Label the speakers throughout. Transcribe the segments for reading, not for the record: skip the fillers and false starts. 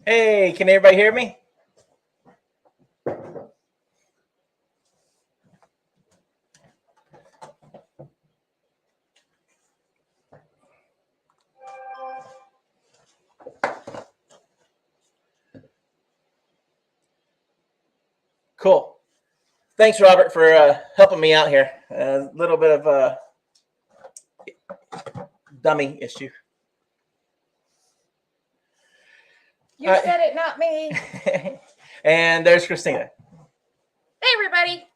Speaker 1: Hey, can everybody hear me? Cool. Thanks, Robert, for helping me out here. A little bit of a dummy issue.
Speaker 2: You said it, not me.
Speaker 1: And there's Christina.
Speaker 2: Hey, everybody.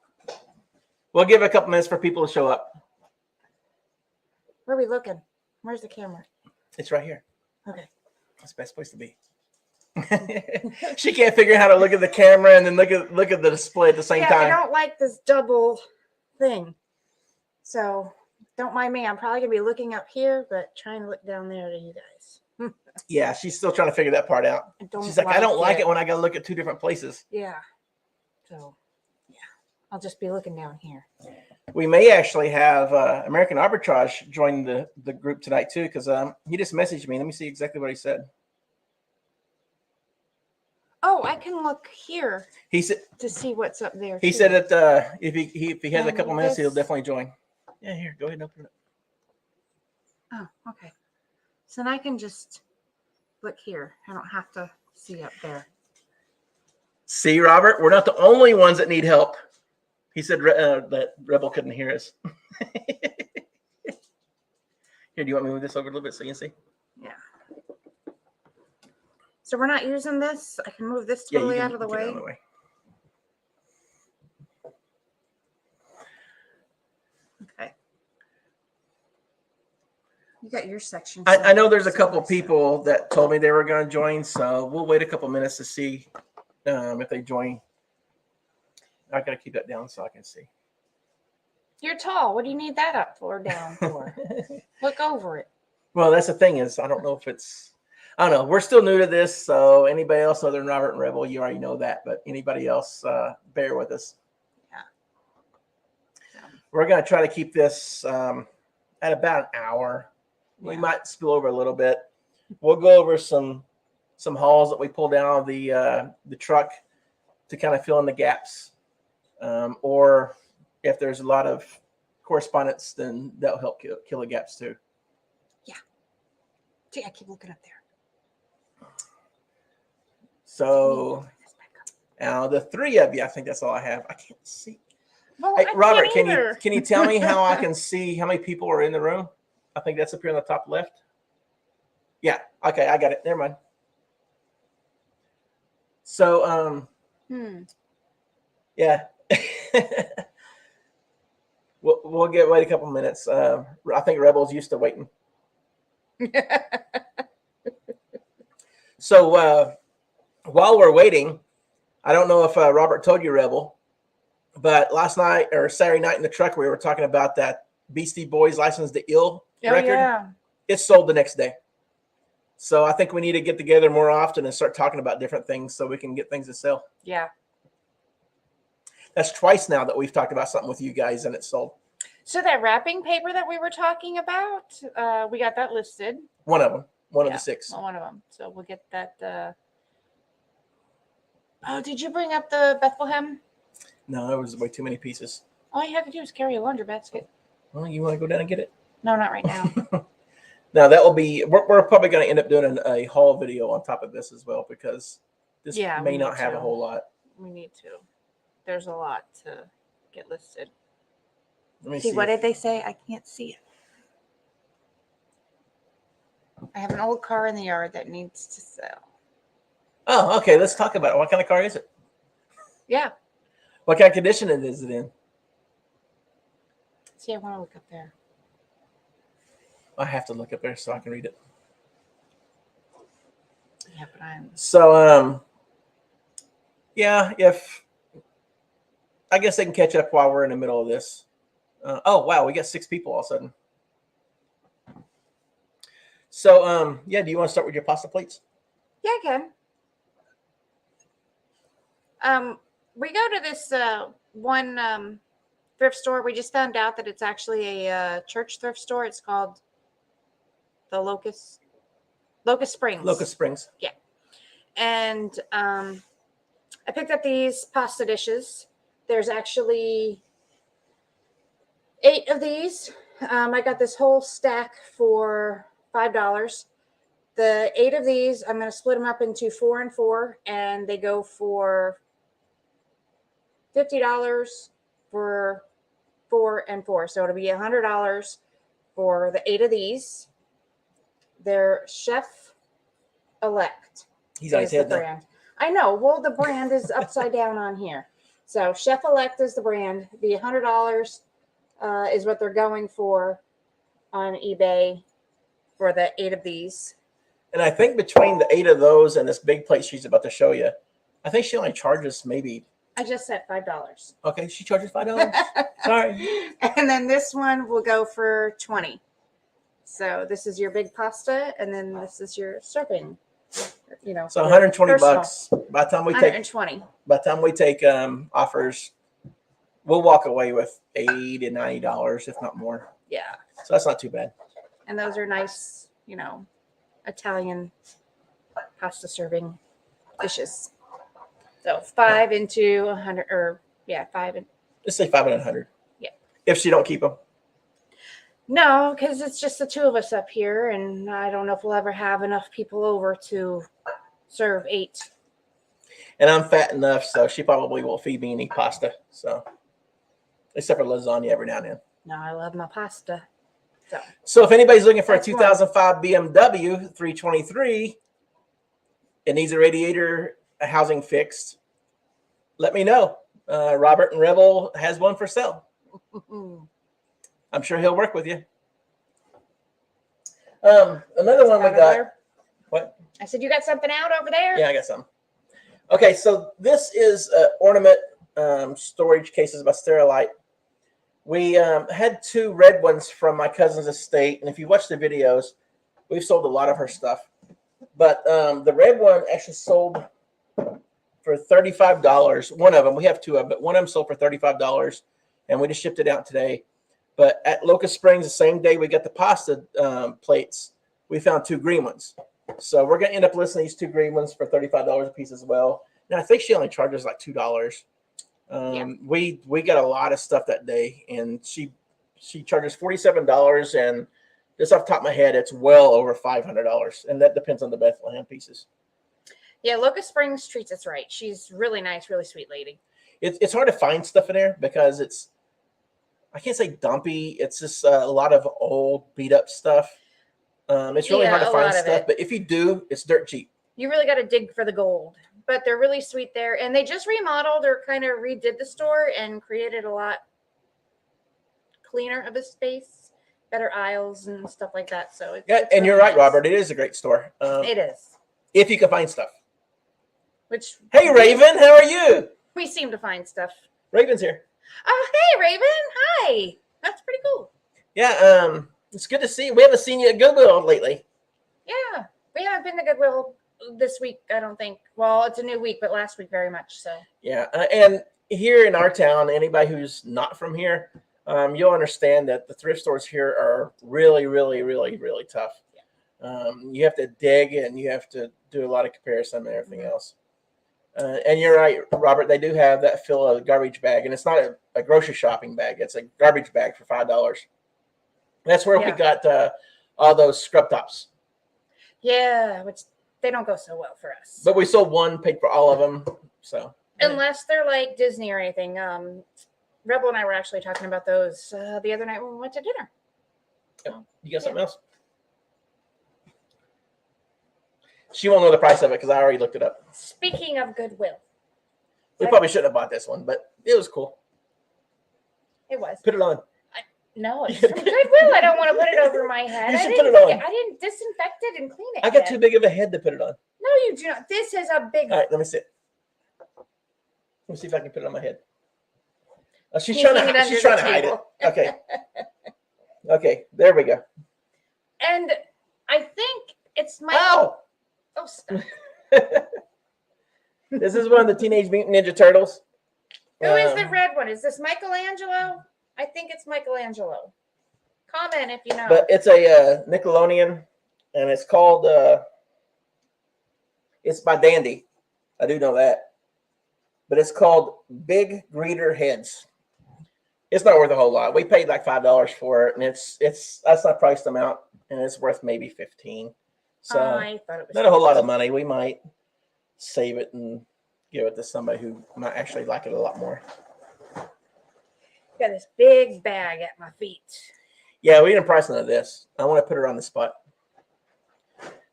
Speaker 1: We'll give it a couple minutes for people to show up.
Speaker 2: Where are we looking? Where's the camera?
Speaker 1: It's right here.
Speaker 2: Okay.
Speaker 1: That's the best place to be. She can't figure out how to look at the camera and then look at the display at the same time.
Speaker 2: I don't like this double thing. So don't mind me. I'm probably going to be looking up here, but trying to look down there to you guys.
Speaker 1: Yeah, she's still trying to figure that part out. She's like, I don't like it when I got to look at two different places.
Speaker 2: Yeah. So, yeah. I'll just be looking down here.
Speaker 1: We may actually have American Arbitrage join the group tonight, too, because he just messaged me. Let me see exactly what he said.
Speaker 2: Oh, I can look here.
Speaker 1: He said
Speaker 2: to see what's up there.
Speaker 1: He said that if he has a couple minutes, he'll definitely join. Yeah, here, go ahead and open it.
Speaker 2: Oh, okay. So then I can just look here. I don't have to see up there.
Speaker 1: See, Robert, we're not the only ones that need help. He said that Rebel couldn't hear us. Here, do you want me to move this over a little bit so you can see?
Speaker 2: Yeah. So we're not using this. I can move this totally out of the way. Okay. You got your section.
Speaker 1: I know there's a couple people that told me they were going to join, so we'll wait a couple minutes to see if they join. I got to keep that down so I can see.
Speaker 2: You're tall. What do you need that up for, down for? Look over it.
Speaker 1: Well, that's the thing is, I don't know if it's. I don't know. We're still new to this, so anybody else other than Robert and Rebel, you already know that. But anybody else, bear with us.
Speaker 2: Yeah.
Speaker 1: We're going to try to keep this at about an hour. Yeah. We might spill over a little bit. We'll go over some hauls that we pulled out of the truck to kind of fill in the gaps. Or if there's a lot of correspondence, then that'll help kill the gaps too.
Speaker 2: Yeah. Gee, I keep looking up there.
Speaker 1: So now the three of you, I think that's all I have. I can't see.
Speaker 2: Well,
Speaker 1: hey, Robert, can you tell me how I can see how many people are in the room? I think that's up here on the top left. Yeah. Okay, I got it. Never mind. So yeah. we'll wait a couple minutes. I think Rebel's used to waiting. So while we're waiting, I don't know if Robert told you, Rebel, but last night or Saturday night in the truck, we were talking about that Beastie Boys License to Ill record.
Speaker 2: Yeah.
Speaker 1: It sold the next day. So I think we need to get together more often and start talking about different things so we can get things to sell.
Speaker 2: Yeah.
Speaker 1: That's twice now that we've talked about something with you guys and it's sold.
Speaker 2: So that wrapping paper that we were talking about, we got that listed.
Speaker 1: One of them. One of the 6.
Speaker 2: One of them. So we'll get that. Oh, did you bring up the Bethlehem?
Speaker 1: No, there was way too many pieces.
Speaker 2: All you have to do is carry a laundry basket.
Speaker 1: Well, you want to go down and get it?
Speaker 2: No, not right now.
Speaker 1: Now that will be. We're probably going to end up doing a haul video on top of this as well because this may not have a whole lot.
Speaker 2: We need to. There's a lot to get listed.
Speaker 1: Let me
Speaker 2: see what did they say? I can't see it. I have an old car in the yard that needs to sell.
Speaker 1: Oh, okay. Let's talk about it. What kind of car is it?
Speaker 2: Yeah.
Speaker 1: What kind of condition is it in?
Speaker 2: See, I want to look up there.
Speaker 1: I have to look up there so I can read it.
Speaker 2: Yeah, but
Speaker 1: So, yeah, if I guess they can catch up while we're in the middle of this. Oh, wow. We got 6 people all of a sudden. So, yeah, do you want to start with your pasta plates?
Speaker 2: Yeah, I can. We go to this one thrift store. We just found out that it's actually a church thrift store. It's called the Locust Springs.
Speaker 1: Locust Springs.
Speaker 2: Yeah. And I picked up these pasta dishes. There's actually 8 of these. I got this whole stack for $5. The 8 of these, I'm going to split them up into 4 and 4, and they go for $50 for 4 and 4. So it'll be $100 for the 8 of these. They're Chef Elect.
Speaker 1: He's on his head now.
Speaker 2: Brand. I know. Well, the brand is upside down on here. So Chef Elect is the brand. The $100 is what they're going for on eBay for the 8 of these.
Speaker 1: And I think between the 8 of those and this big plate she's about to show you, I think she only charges maybe.
Speaker 2: I just said $5.
Speaker 1: Okay, she charges $5. Sorry.
Speaker 2: And then this one will go for $20. So this is your big pasta, and then this is your serving. You know,
Speaker 1: So 120
Speaker 2: personal.
Speaker 1: bucks. By the time we take
Speaker 2: 120.
Speaker 1: offers, we'll walk away with $80 to $90, if not more.
Speaker 2: Yeah.
Speaker 1: So that's not too bad.
Speaker 2: And those are nice, you know, Italian pasta serving dishes. So 5 into 100, or yeah, 5 and
Speaker 1: Let's say 5 and 100.
Speaker 2: Yeah.
Speaker 1: If she don't keep them.
Speaker 2: no, because it's just the 2 of us up here, and I don't know if we'll ever have enough people over to serve 8.
Speaker 1: And I'm fat enough, so she probably won't feed me any pasta. So, except for lasagna every now and then.
Speaker 2: No, I love my pasta.
Speaker 1: So if anybody's looking for
Speaker 2: That's
Speaker 1: a
Speaker 2: one.
Speaker 1: 2005 BMW 323, it needs a radiator housing fixed, let me know. Robert and Rebel has one for sale. I'm sure he'll work with you. Another one we
Speaker 2: Out of
Speaker 1: got.
Speaker 2: there.
Speaker 1: What?
Speaker 2: I said, you got something out over there?
Speaker 1: Yeah, I got some. Okay, so this is ornament storage cases by Sterilite. We had 2 red ones from my cousin's estate, and if you watch the videos, we've sold a lot of her stuff. But the red one actually sold for $35. One of them, we have 2 of them, but one of them sold for $35, and we just shipped it out today. But at Locust Springs, the same day we got the pasta plates, we found 2 green ones. So we're going to end up listing these 2 green ones for $35 a piece as well. And I think she only charges like $2. We got a lot of stuff that day, and she charges $47, and just off the top of my head, it's well over $500, and that depends on the Bethlehem pieces.
Speaker 2: Yeah, Locust Springs treats us right. She's really nice, really sweet lady.
Speaker 1: It's hard to find stuff in there because it's, I can't say dumpy. It's just a lot of old beat up stuff. It's really hard to find stuff, but if you do, it's dirt cheap.
Speaker 2: You really got to dig for the gold, but they're really sweet there. And they just remodeled or kind of redid the store and created a lot cleaner of a space, better aisles and stuff like that. So it's
Speaker 1: And
Speaker 2: really
Speaker 1: you're right,
Speaker 2: nice.
Speaker 1: Robert. It is a great store.
Speaker 2: It is.
Speaker 1: If you can find stuff.
Speaker 2: Which
Speaker 1: Hey, Raven, how are you?
Speaker 2: we seem to find stuff.
Speaker 1: Raven's here.
Speaker 2: Oh, hey, Raven. Hi. That's pretty cool.
Speaker 1: Yeah, it's good to see you. We haven't seen you at Goodwill lately.
Speaker 2: Yeah. We haven't been to Goodwill this week, I don't think. Well, it's a new week, but last week very much so.
Speaker 1: Yeah, and here in our town, anybody who's not from here, you'll understand that the thrift stores here are really, really, really, really tough. You have to dig and you have to do a lot of comparison and everything else. And you're right, Robert. They do have that fill of garbage bag, and it's not a grocery shopping bag. It's a garbage bag for $5. That's where we got all those scrub tops.
Speaker 2: Yeah, which they don't go so well for us.
Speaker 1: But we sold one, paid for all of them. So
Speaker 2: unless they're like Disney or anything. Rebel and I were actually talking about those the other night when we went to dinner.
Speaker 1: You got something else? She won't know the price of it because I already looked it up.
Speaker 2: Speaking of Goodwill.
Speaker 1: We probably shouldn't have bought this one, but it was cool.
Speaker 2: It was.
Speaker 1: Put it on.
Speaker 2: No, it's from Goodwill. I don't want to put it over my head.
Speaker 1: You should put it on.
Speaker 2: I didn't disinfect it and clean it.
Speaker 1: I got too big of a head to put it on.
Speaker 2: No, you do not. This is a big.
Speaker 1: All right, let me see it. Let me see if I can put it on my head. She's
Speaker 2: Sneaking
Speaker 1: trying
Speaker 2: it
Speaker 1: to
Speaker 2: under
Speaker 1: she's trying
Speaker 2: the
Speaker 1: to hide it.
Speaker 2: table.
Speaker 1: Okay. Okay, there we go.
Speaker 2: And I think it's my.
Speaker 1: Ow!
Speaker 2: Oh, stop.
Speaker 1: This is one of the Teenage Mutant Ninja Turtles.
Speaker 2: Who is the red one? Is this Michelangelo? I think it's Michelangelo. Comment if you know.
Speaker 1: But it's a Nickelodeon, and it's called It's by Dandy. I do know that. But it's called Big Greeter Heads. It's not worth a whole lot. We paid like $5 for it, and it's that's not priced them out, and it's worth maybe 15. So
Speaker 2: I thought it was
Speaker 1: not a whole lot of money. We might save it and give it to somebody who might actually like it a lot more.
Speaker 2: Got this big bag at my feet.
Speaker 1: Yeah, we didn't price none of this. I want to put her on the spot.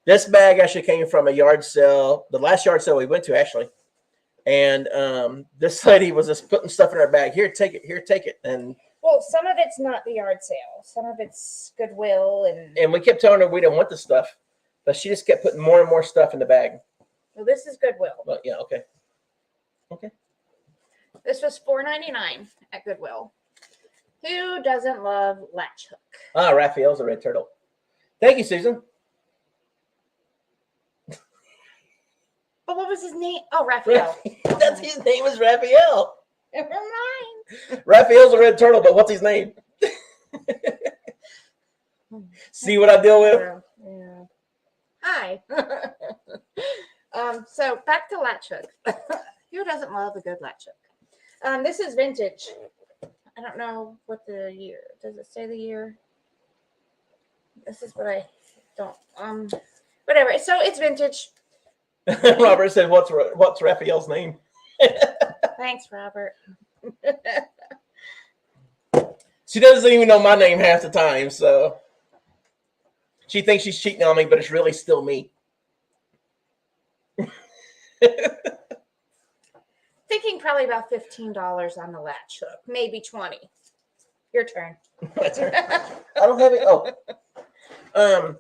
Speaker 1: This bag actually came from a yard sale, the last yard sale we went to, actually. And this lady was just putting stuff in her bag. Here, take it. Here, take it. And
Speaker 2: Well, some of it's not the yard sale. Some of it's Goodwill, and
Speaker 1: we kept telling her we didn't want the stuff, but she just kept putting more and more stuff in the bag.
Speaker 2: well, this is Goodwill.
Speaker 1: But yeah, okay.
Speaker 2: This was $4.99 at Goodwill. Who doesn't love latch hook?
Speaker 1: Ah, Raphael's a red turtle. Thank you, Susan.
Speaker 2: But what was his name? Oh, Raphael.
Speaker 1: That's his name is Raphael.
Speaker 2: Never mind.
Speaker 1: Raphael's a red turtle, but what's his name? See what I deal with?
Speaker 2: Yeah. Hi. So back to latch hook. Who doesn't love a good latch hook? This is vintage. I don't know what the year. Does it say the year? This is what I don't. Whatever. So it's vintage.
Speaker 1: Robert said, "What's Raphael's name?"
Speaker 2: Thanks, Robert.
Speaker 1: She doesn't even know my name half the time, so she thinks she's cheating on me, but it's really still me.
Speaker 2: Thinking probably about $15 on the latch hook, maybe 20. Your turn.
Speaker 1: That's her. I don't have it. Oh,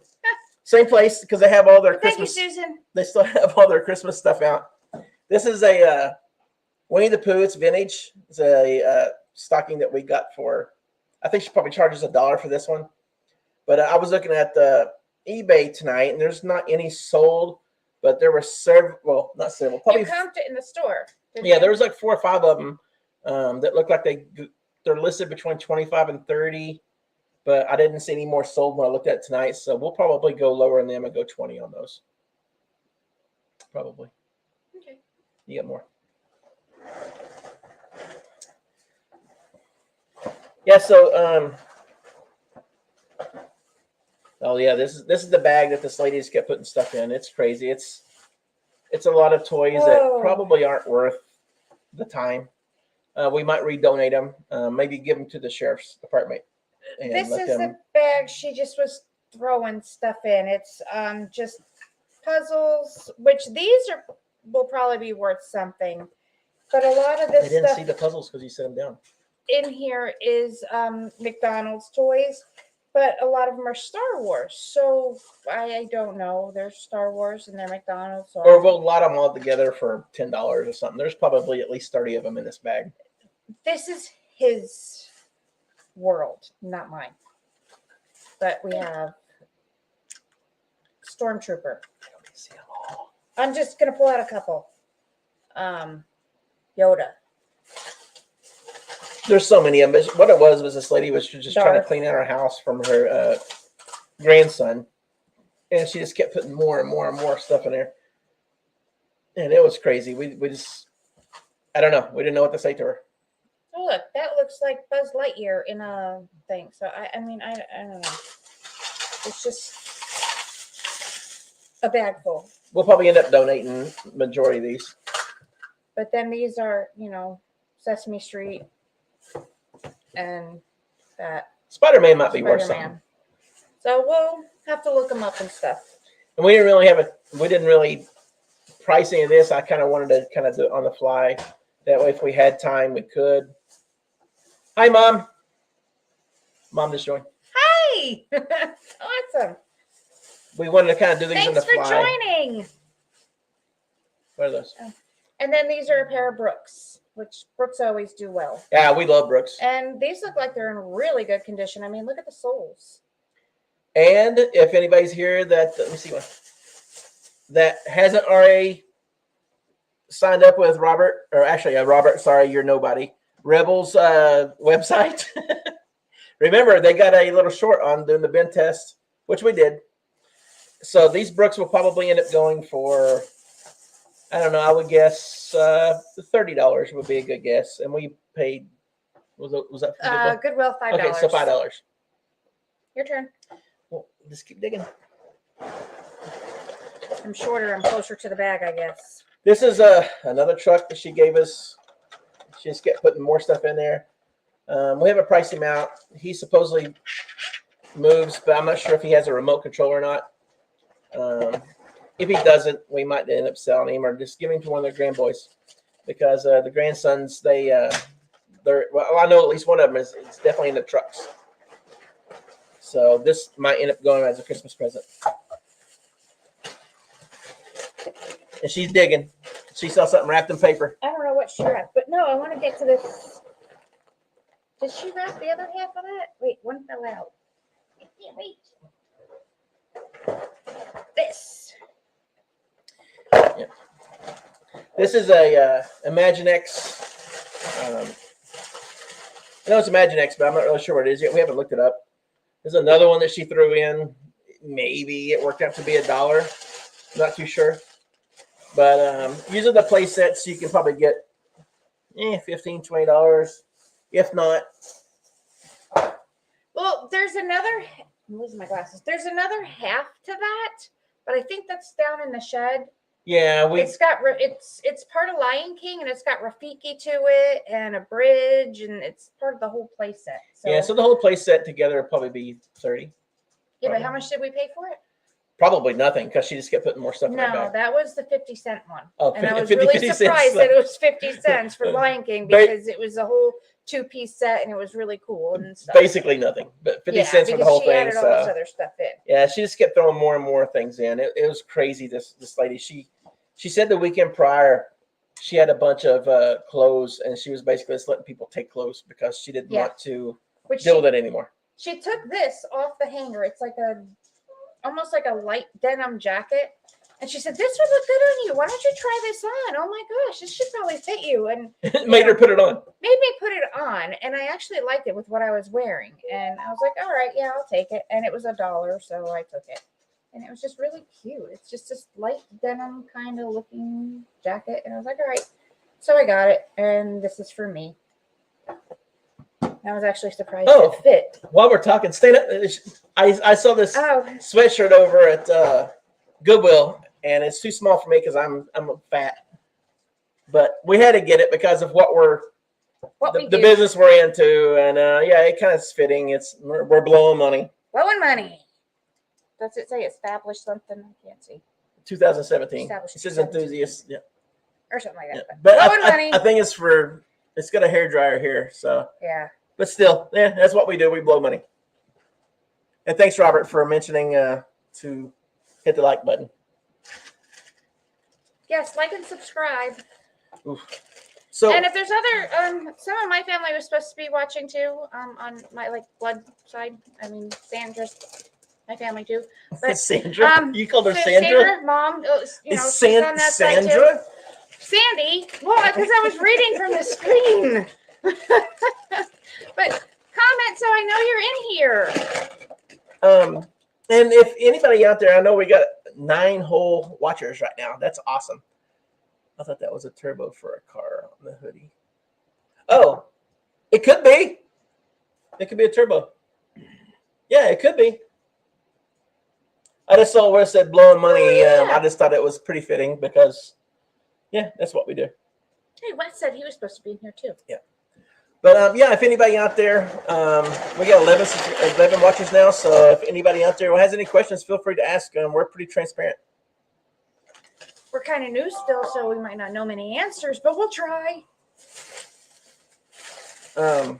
Speaker 1: same place because they have all their
Speaker 2: Thank you,
Speaker 1: Christmas.
Speaker 2: Susan.
Speaker 1: They still have all their Christmas stuff out. This is a Winnie the Pooh. It's vintage. It's a stocking that we got for. I think she probably charges $1 for this one. But I was looking at the eBay tonight, and there's not any sold. But there were several. Well, not several. Probably.
Speaker 2: You comped it in the store.
Speaker 1: Yeah, there was like 4 or 5 of them that look like they're listed between 25 and 30. But I didn't see any more sold when I looked at it tonight. So we'll probably go lower on them and go 20 on those. Probably.
Speaker 2: Okay.
Speaker 1: You got more. Yeah, so oh yeah, this is the bag that this lady just kept putting stuff in. It's crazy. It's a lot of toys that probably aren't worth the time. We might redonate them. Maybe give them to the sheriff's department. And
Speaker 2: This
Speaker 1: let
Speaker 2: is
Speaker 1: them,
Speaker 2: the bag she just was throwing stuff in. It's just puzzles, which will probably be worth something. But a lot of
Speaker 1: I
Speaker 2: this
Speaker 1: didn't
Speaker 2: stuff
Speaker 1: see the puzzles because you set them down.
Speaker 2: in here is McDonald's toys, but a lot of them are Star Wars. So I don't know. They're Star Wars and they're McDonald's.
Speaker 1: Or we'll lot them all together for $10 or something. There's probably at least 30 of them in this bag.
Speaker 2: This is his world, not mine. But we have Stormtrooper.
Speaker 1: I don't see them all.
Speaker 2: I'm just gonna pull out a couple. Yoda.
Speaker 1: There's so many of them. But what it was this lady was just trying to
Speaker 2: Darth.
Speaker 1: clean out her house from her grandson. And she just kept putting more and more and more stuff in there. And it was crazy. We just, I don't know. We didn't know what to say to her.
Speaker 2: Oh look, that looks like Buzz Lightyear in a thing. So I mean I don't know. It's just a bag full.
Speaker 1: We'll probably end up donating majority of these.
Speaker 2: But then these are, Sesame Street and that
Speaker 1: Spider-Man might be worth something.
Speaker 2: Spider-Man. So we'll have to look them up and stuff.
Speaker 1: And we didn't really price any of this. I kind of wanted to kind of do it on the fly. That way, if we had time, we could. Hi, Mom. Mom just joined.
Speaker 2: Hey! Awesome.
Speaker 1: We wanted to kind of do these on the
Speaker 2: Thanks for
Speaker 1: fly.
Speaker 2: joining.
Speaker 1: What are those?
Speaker 2: And then these are a pair of Brooks, which Brooks always do well.
Speaker 1: Yeah, we love Brooks.
Speaker 2: And these look like they're in really good condition. I mean, look at the soles.
Speaker 1: And if anybody's here that, let me see one, that hasn't already signed up with Robert, or actually, Robert, sorry, you're nobody, Rebels website. Remember, they got a little short on doing the bin test, which we did. So these Brooks will probably end up going for I don't know. I would guess $30 would be a good guess, and we paid. Was that from Goodwill?
Speaker 2: Goodwill, $5.
Speaker 1: Okay, so $5.
Speaker 2: Your turn.
Speaker 1: Well, just keep digging.
Speaker 2: I'm shorter. I'm closer to the bag, I guess.
Speaker 1: This is another truck that she gave us. She just kept putting more stuff in there. We haven't priced him out. He supposedly moves, but I'm not sure if he has a remote control or not. If he doesn't, we might end up selling him or just giving him to one of their grandboys, because the grandsons, they're well, I know at least one of them is definitely in the trucks. So this might end up going as a Christmas present. And she's digging. She saw something wrapped in paper.
Speaker 2: I don't know what she wrapped, but no, I want to get to this. Did she wrap the other half of that? Wait, one fell out. I can't reach. This.
Speaker 1: Yeah. This is a Imaginext. I know it's Imaginext, but I'm not really sure what it is yet. We haven't looked it up. There's another one that she threw in. Maybe it worked out to be $1. Not too sure. But using the play sets, you can probably get $15, $20. If not.
Speaker 2: Well, there's another. I'm losing my glasses. There's another half to that, but I think that's down in the shed.
Speaker 1: Yeah,
Speaker 2: It's got it's part of Lion King, and it's got Rafiki to it, and a bridge, and it's part of the whole play set. So,
Speaker 1: yeah, so the whole play set together would probably be $30.
Speaker 2: yeah, but how much did we pay for it?
Speaker 1: Probably nothing, because she just kept putting more stuff in her
Speaker 2: No,
Speaker 1: bag.
Speaker 2: that was the 50-cent one.
Speaker 1: Oh,
Speaker 2: And I was
Speaker 1: 50
Speaker 2: really
Speaker 1: cents.
Speaker 2: surprised that it was 50 cents for Lion King, because it was a whole 2-piece set, and it was really cool and stuff.
Speaker 1: Basically nothing, but 50 cents for the whole
Speaker 2: she
Speaker 1: thing.
Speaker 2: added all this other stuff in.
Speaker 1: Yeah, she just kept throwing more and more things in. It was crazy. This lady, she said the weekend prior, she had a bunch of clothes, and she was basically just letting people take clothes because she didn't want to deal with it anymore.
Speaker 2: She took this off the hanger. It's like almost like a light denim jacket. And she said, this would look good on you. Why don't you try this on? Oh my gosh, this should probably fit you. And
Speaker 1: it made her put it on.
Speaker 2: Made me put it on. And I actually liked it with what I was wearing. And I was like, all right, yeah, I'll take it. And it was $1, so I took it. And it was just really cute. It's just this light denim kind of looking jacket. And I was like, all right. So I got it. And this is for me. I was actually surprised it fit.
Speaker 1: While we're talking, stand up. I saw this sweatshirt over at Goodwill, and it's too small for me because I'm fat. But we had to get it because of the business we're into, and yeah, it kind of is fitting. We're blowing money.
Speaker 2: Blowing money. Does it say established something? I can't see.
Speaker 1: 2017. It says enthusiast. Yeah.
Speaker 2: Or something like that.
Speaker 1: Yeah. But I think it's got a hair dryer here, so
Speaker 2: yeah.
Speaker 1: But still, yeah, that's what we do. We blow money. And thanks, Robert, for mentioning to hit the like button.
Speaker 2: Yes, like and subscribe.
Speaker 1: Oof. So,
Speaker 2: and if there's other, some of my family was supposed to be watching too, on my blood side. I mean, Sandra's my family too. But
Speaker 1: Sandra, you called her Sandra?
Speaker 2: Mom,
Speaker 1: she's on that side too. Sandra?
Speaker 2: Sandy. Well, because I was reading from the screen. But comment so I know you're in here.
Speaker 1: And if anybody out there, I know we got 9 whole watchers right now. That's awesome. I thought that was a turbo for a car on the hoodie. Oh, it could be. It could be a turbo. Yeah, it could be. I just saw where it said blowing money. Oh, yeah. I just thought it was pretty fitting because, yeah, that's what we do.
Speaker 2: Hey, Wes said he was supposed to be in here too.
Speaker 1: Yeah. But yeah, if anybody out there, we got 11 watchers now. So if anybody out there has any questions, feel free to ask. We're pretty transparent.
Speaker 2: We're kind of new still, so we might not know many answers, but we'll try. Look,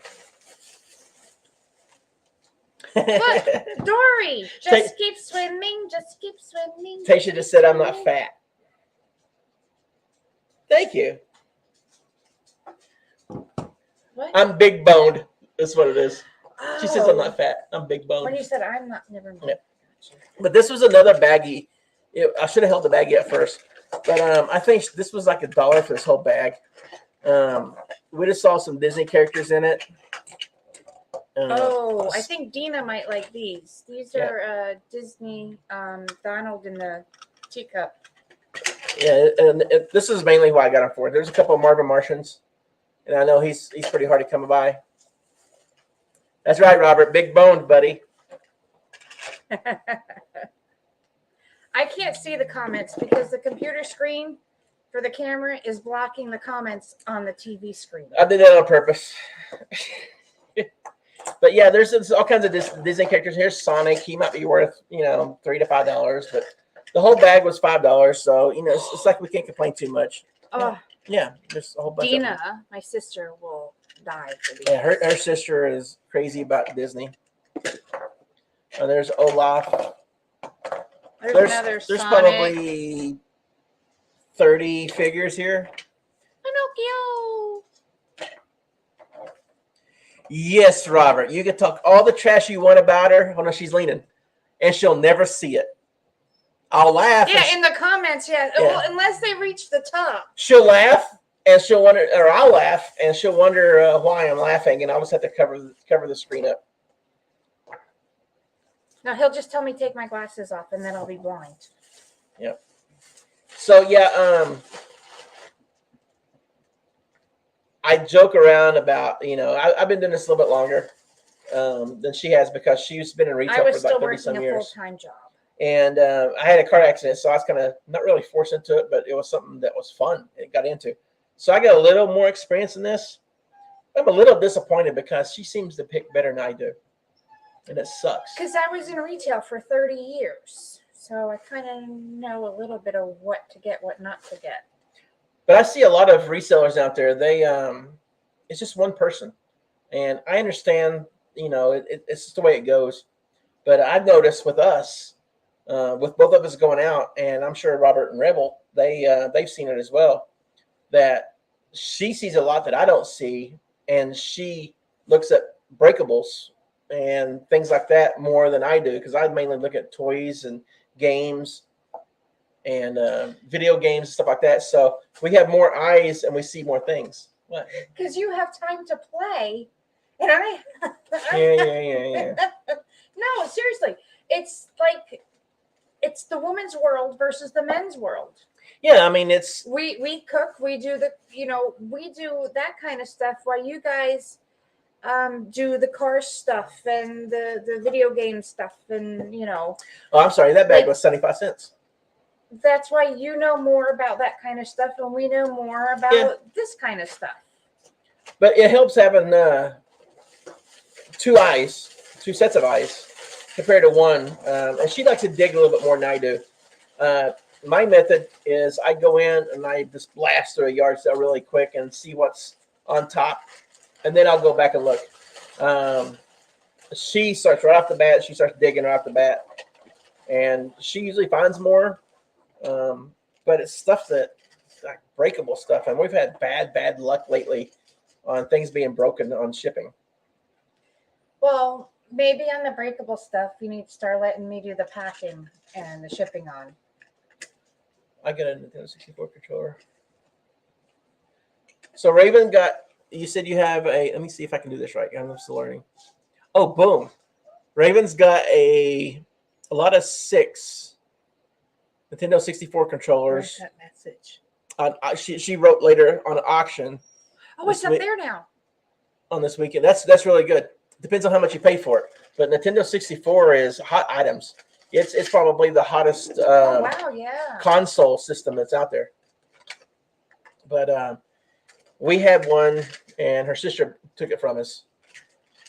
Speaker 2: Dory, keep swimming, just keep swimming.
Speaker 1: Tasha just said I'm not fat. Thank you.
Speaker 2: What?
Speaker 1: I'm big boned. That's what it is. Oh. She says I'm not fat. I'm big boned.
Speaker 2: When you said I'm not, never mind.
Speaker 1: Yeah. But this was another baggie. I should have held the baggie at first. But I think this was like $1 for this whole bag. We just saw some Disney characters in it.
Speaker 2: I think Dina might like these. These are Disney Donald in the teacup.
Speaker 1: Yeah, and this is mainly why I got him for. There's a couple of Marvin Martians, and I know he's pretty hard to come by. That's right, Robert. Big boned, buddy.
Speaker 2: I can't see the comments because the computer screen for the camera is blocking the comments on the TV screen.
Speaker 1: I did that on purpose. But yeah, there's all kinds of Disney characters. Here's Sonic. He might be worth $3 to $5, but the whole bag was $5. So it's like we can't complain too much.
Speaker 2: Oh,
Speaker 1: Yeah, there's a whole bunch. Of them.
Speaker 2: Dina, my sister, will die for these.
Speaker 1: Yeah, her sister is crazy about Disney. There's Olaf.
Speaker 2: There's another
Speaker 1: there's
Speaker 2: Sonic.
Speaker 1: Probably 30 figures here.
Speaker 2: Pinocchio.
Speaker 1: Yes, Robert. You can talk all the trash you want about her. Oh no, she's leaning, and she'll never see it. I'll laugh.
Speaker 2: Yeah, in the comments, yeah. Well, unless they reach the top.
Speaker 1: She'll laugh, and she'll wonder, or I'll laugh, and she'll wonder why I'm laughing, and I'll just have to cover the screen up.
Speaker 2: No, he'll just tell me take my glasses off, and then I'll be blind.
Speaker 1: Yep. So yeah, I joke around about I've been doing this a little bit longer than she has because she's been in retail for like 30-some years.
Speaker 2: I was still working a full-time job.
Speaker 1: And I had a car accident, so I was kind of not really forced into it, but it was something that was fun. It got into. So I got a little more experience in this. I'm a little disappointed because she seems to pick better than I do. And it sucks.
Speaker 2: Because I was in retail for 30 years. So I kind of know a little bit of what to get, what not to get.
Speaker 1: But I see a lot of resellers out there. They it's just one person. And I understand, it's just the way it goes. But I've noticed with us, with both of us going out, and I'm sure Robert and Rebel, they've seen it as well, that she sees a lot that I don't see, and she looks at breakables and things like that more than I do, because I mainly look at toys and games and video games and stuff like that. So we have more eyes and we see more things. What?
Speaker 2: Because you have time to play, and I.
Speaker 1: Yeah.
Speaker 2: No, seriously, it's like. It's the women's world versus the men's world.
Speaker 1: Yeah, I mean, it's
Speaker 2: we cook, we do we do that kind of stuff while you guys do the car stuff and the video game stuff and
Speaker 1: Oh, I'm sorry, that bag was 75 cents.
Speaker 2: That's why you know more about that kind of stuff and we know more about this kind of stuff.
Speaker 1: But it helps having two sets of eyes. Compared to one, and she likes to dig a little bit more than I do. My method is I go in and I just blast through a yard sale really quick and see what's on top, and then I'll go back and look. She starts right off the bat. She starts digging right off the bat, and she usually finds more. But it's stuff that like breakable stuff, and we've had bad luck lately on things being broken on shipping.
Speaker 2: Well. Maybe on the breakable stuff, you need to start letting me do the packing and the shipping on.
Speaker 1: I got a Nintendo 64 controller. So Raven you said you have let me see if I can do this right. I'm still learning. Oh, boom. Raven's got a lot of 6 Nintendo 64 controllers.
Speaker 2: Where's that message?
Speaker 1: She wrote later on an auction.
Speaker 2: Oh, it's up there now.
Speaker 1: On this weekend. That's really good. Depends on how much you pay for it, but Nintendo 64 is hot items. It's probably the hottest console system that's out there. But we had one, and her sister took it from us.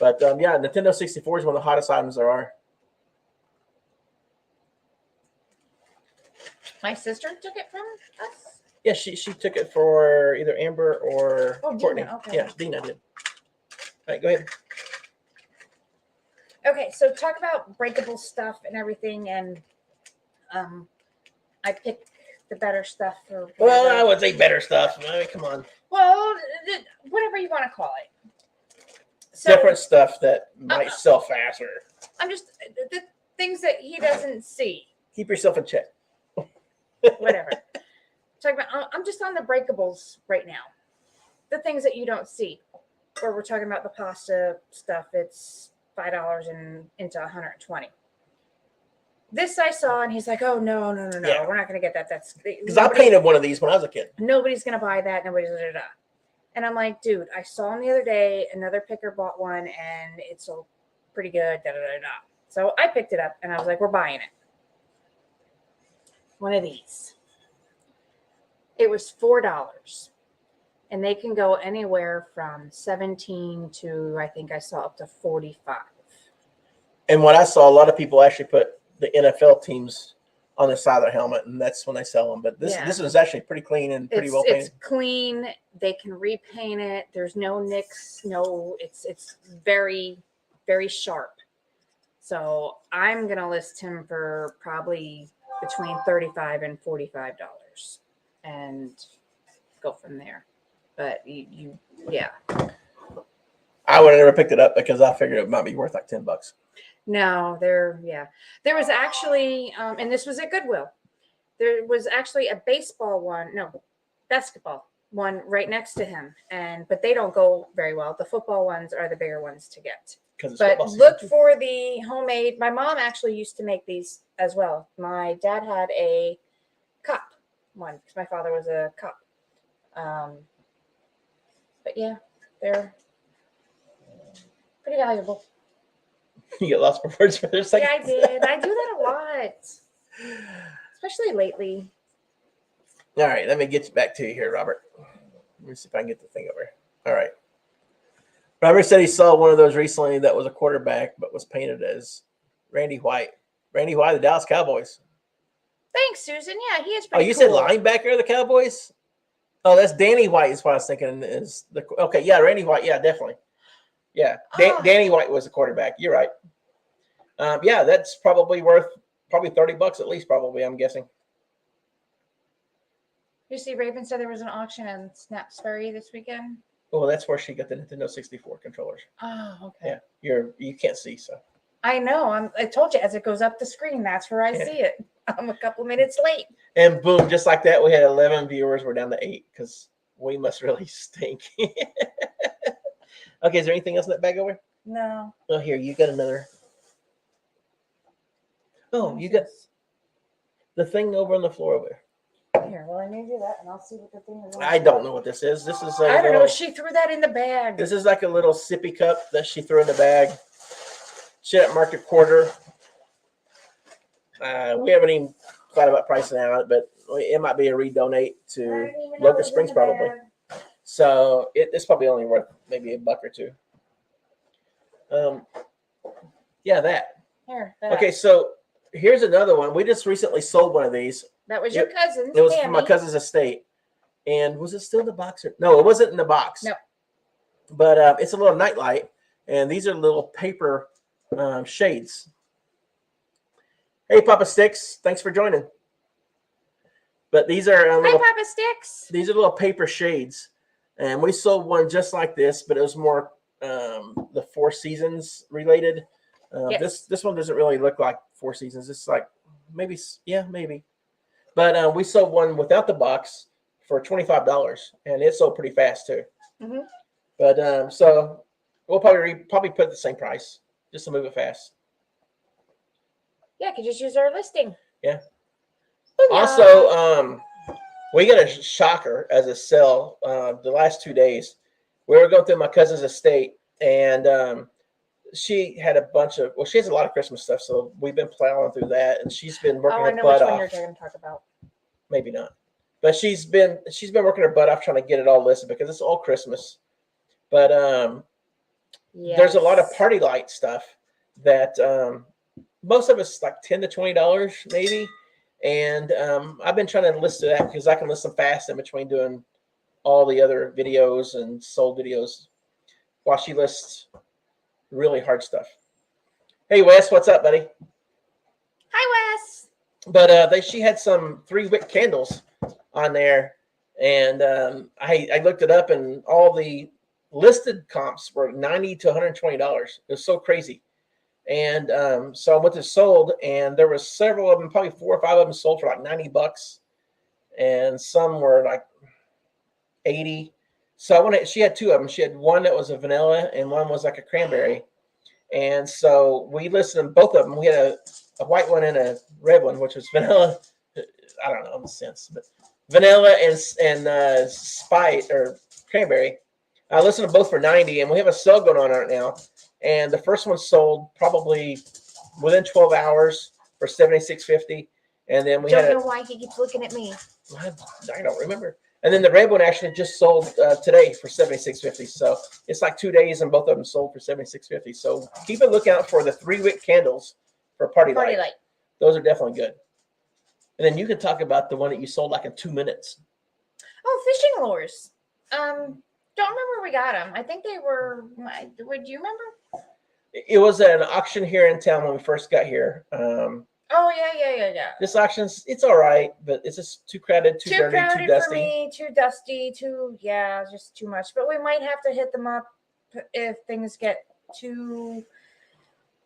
Speaker 1: But Nintendo 64 is one of the hottest items there are.
Speaker 2: My sister took it from us?
Speaker 1: Yeah, she took it for either Amber or Courtney.
Speaker 2: Dina, okay.
Speaker 1: Yeah, Dina did. All right, go ahead.
Speaker 2: Okay, so talk about breakable stuff and everything, and I picked the better stuff.
Speaker 1: Well, I would say better stuff. I mean, come on.
Speaker 2: Well, whatever you want to call it. So,
Speaker 1: different stuff that might sell faster.
Speaker 2: I'm just the things that he doesn't see.
Speaker 1: Keep yourself in check.
Speaker 2: Whatever. I'm just on the breakables right now. The things that you don't see. Where we're talking about the pasta stuff, it's $5 and into $120. this I saw, and he's like, "Oh no, no, no, no,
Speaker 1: Yeah.
Speaker 2: we're not gonna get that. That's
Speaker 1: Because I painted one of these when I was a kid.
Speaker 2: Nobody's gonna buy that. Nobody's da. And I'm like, dude, I saw him the other day. Another picker bought one, and it sold pretty good. Da. So I picked it up, and I was like, we're buying it. One of these. It was $4, and they can go anywhere from 17 to I think I saw up to 45.
Speaker 1: And what I saw, a lot of people actually put the NFL teams on the side of their helmet, and that's when they sell them. But this is actually pretty clean and pretty well painted.
Speaker 2: It's clean. They can repaint it. There's no nicks. No, it's very, very sharp. So I'm gonna list him for probably between $35 and $45, and go from there. But yeah.
Speaker 1: I would have never picked it up because I figured it might be worth like $10.
Speaker 2: No, there was actually, and this was at Goodwill. There was actually a basketball one right next to him, but they don't go very well. The football ones are the bigger ones to get. But look for the homemade. My mom actually used to make these as well. My dad had a cop one because my father was a cop. But yeah, they're pretty valuable.
Speaker 1: You get lots of words for their second.
Speaker 2: Yeah, I did. I do that a lot, especially lately.
Speaker 1: All right, let me get you back to you here, Robert. Let me see if I can get the thing over. All right. Robert said he saw one of those recently that was a quarterback, but was painted as Randy White. Randy White, the Dallas Cowboys.
Speaker 2: Thanks, Susan. Yeah, he is pretty
Speaker 1: you
Speaker 2: cool.
Speaker 1: said linebacker of the Cowboys? Oh, that's Danny White is what I was thinking. Okay, yeah, Randy White. Yeah, definitely. Yeah, Danny White was the quarterback. You're right. Yeah, that's probably worth $30 at least, probably, I'm guessing.
Speaker 2: You see, Raven said there was an auction in Snaps Ferry this weekend.
Speaker 1: Well, that's where she got the Nintendo 64 controllers.
Speaker 2: Oh, okay.
Speaker 1: Yeah, you can't see, so.
Speaker 2: I know. I told you, as it goes up the screen, that's where I see it. I'm a couple minutes late.
Speaker 1: And boom, just like that, we had 11 viewers. We're down to 8 because we must really stink. Okay, is there anything else in that bag over?
Speaker 2: No.
Speaker 1: Oh, here, you got another. Oh, you got the thing over on the floor over there.
Speaker 2: Here, well, I may do that, and I'll see what the thing is.
Speaker 1: I don't know what this is. This is
Speaker 2: I don't know. She threw that in the bag.
Speaker 1: This is like a little sippy cup that she threw in the bag. She had marked a quarter. We haven't even thought about pricing out, but it might be a redonate to Locust Springs probably. So it's probably only worth maybe $1 or $2. Yeah, that.
Speaker 2: Here.
Speaker 1: Okay, so here's another one. We just recently sold one of these.
Speaker 2: That was your cousin's.
Speaker 1: It was from my cousin's estate. And was it still in the box? No, it wasn't in the box.
Speaker 2: No.
Speaker 1: But it's a little nightlight, and these are little paper shades. Hey, Papa Sticks, thanks for joining. But these are
Speaker 2: Hi, Papa Sticks.
Speaker 1: These are little paper shades, and we sold one just like this, but it was more the Four Seasons related.
Speaker 2: Yes.
Speaker 1: This one doesn't really look like Four Seasons. It's like maybe. But we sold one without the box for $25, and it sold pretty fast too.
Speaker 2: Mm-hmm.
Speaker 1: But so we'll probably put the same price just to move it fast.
Speaker 2: Yeah, could just use our listing.
Speaker 1: Yeah. Also, we got a shocker as a sell the last 2 days. We were going through my cousin's estate, and she had she has a lot of Christmas stuff, so we've been plowing through that, and she's been working her butt off.
Speaker 2: I know which one you're going to talk about.
Speaker 1: Maybe not, but she's been working her butt off trying to get it all listed because it's all Christmas. But there's a lot of party light stuff that most of it's like $10 to $20 maybe, and I've been trying to list that because I can list them fast in between doing all the other videos and sold videos while she lists really hard stuff. Hey Wes, what's up, buddy?
Speaker 2: Hi Wes.
Speaker 1: But she had some 3-wick candles on there, and I looked it up, and all the listed comps were $90 to $120. It was so crazy. And so I went to sold, and there were several of them, probably 4 or 5 of them sold for like $90, and some were like $80. So she had 2 of them. She had one that was a vanilla, and one was like a cranberry. And so we listened to both of them. We had a white one and a red one, which was vanilla. I don't know the sense, but vanilla and spite or cranberry. I listened to both for 90, and we have a sale going on right now. And the first one sold probably within 12 hours for $76.50. And then we
Speaker 2: Don't
Speaker 1: had
Speaker 2: know why he keeps looking at me.
Speaker 1: I don't remember. And then the red one actually just sold today for $76.50. So it's like 2 days, and both of them sold for $76.50. So keep a lookout for the 3-wick candles for Party Light. Those are definitely good. And then you can talk about the one that you sold like in 2 minutes.
Speaker 2: Oh, fishing lures. Don't remember where we got them. I think they were. Do you remember?
Speaker 1: It was at an auction here in town when we first got here.
Speaker 2: Oh yeah.
Speaker 1: This auction's it's all right, but it's just too crowded, too dirty,
Speaker 2: crowded
Speaker 1: too dusty.
Speaker 2: for me, too dusty, just too much. But we might have to hit them up if things get too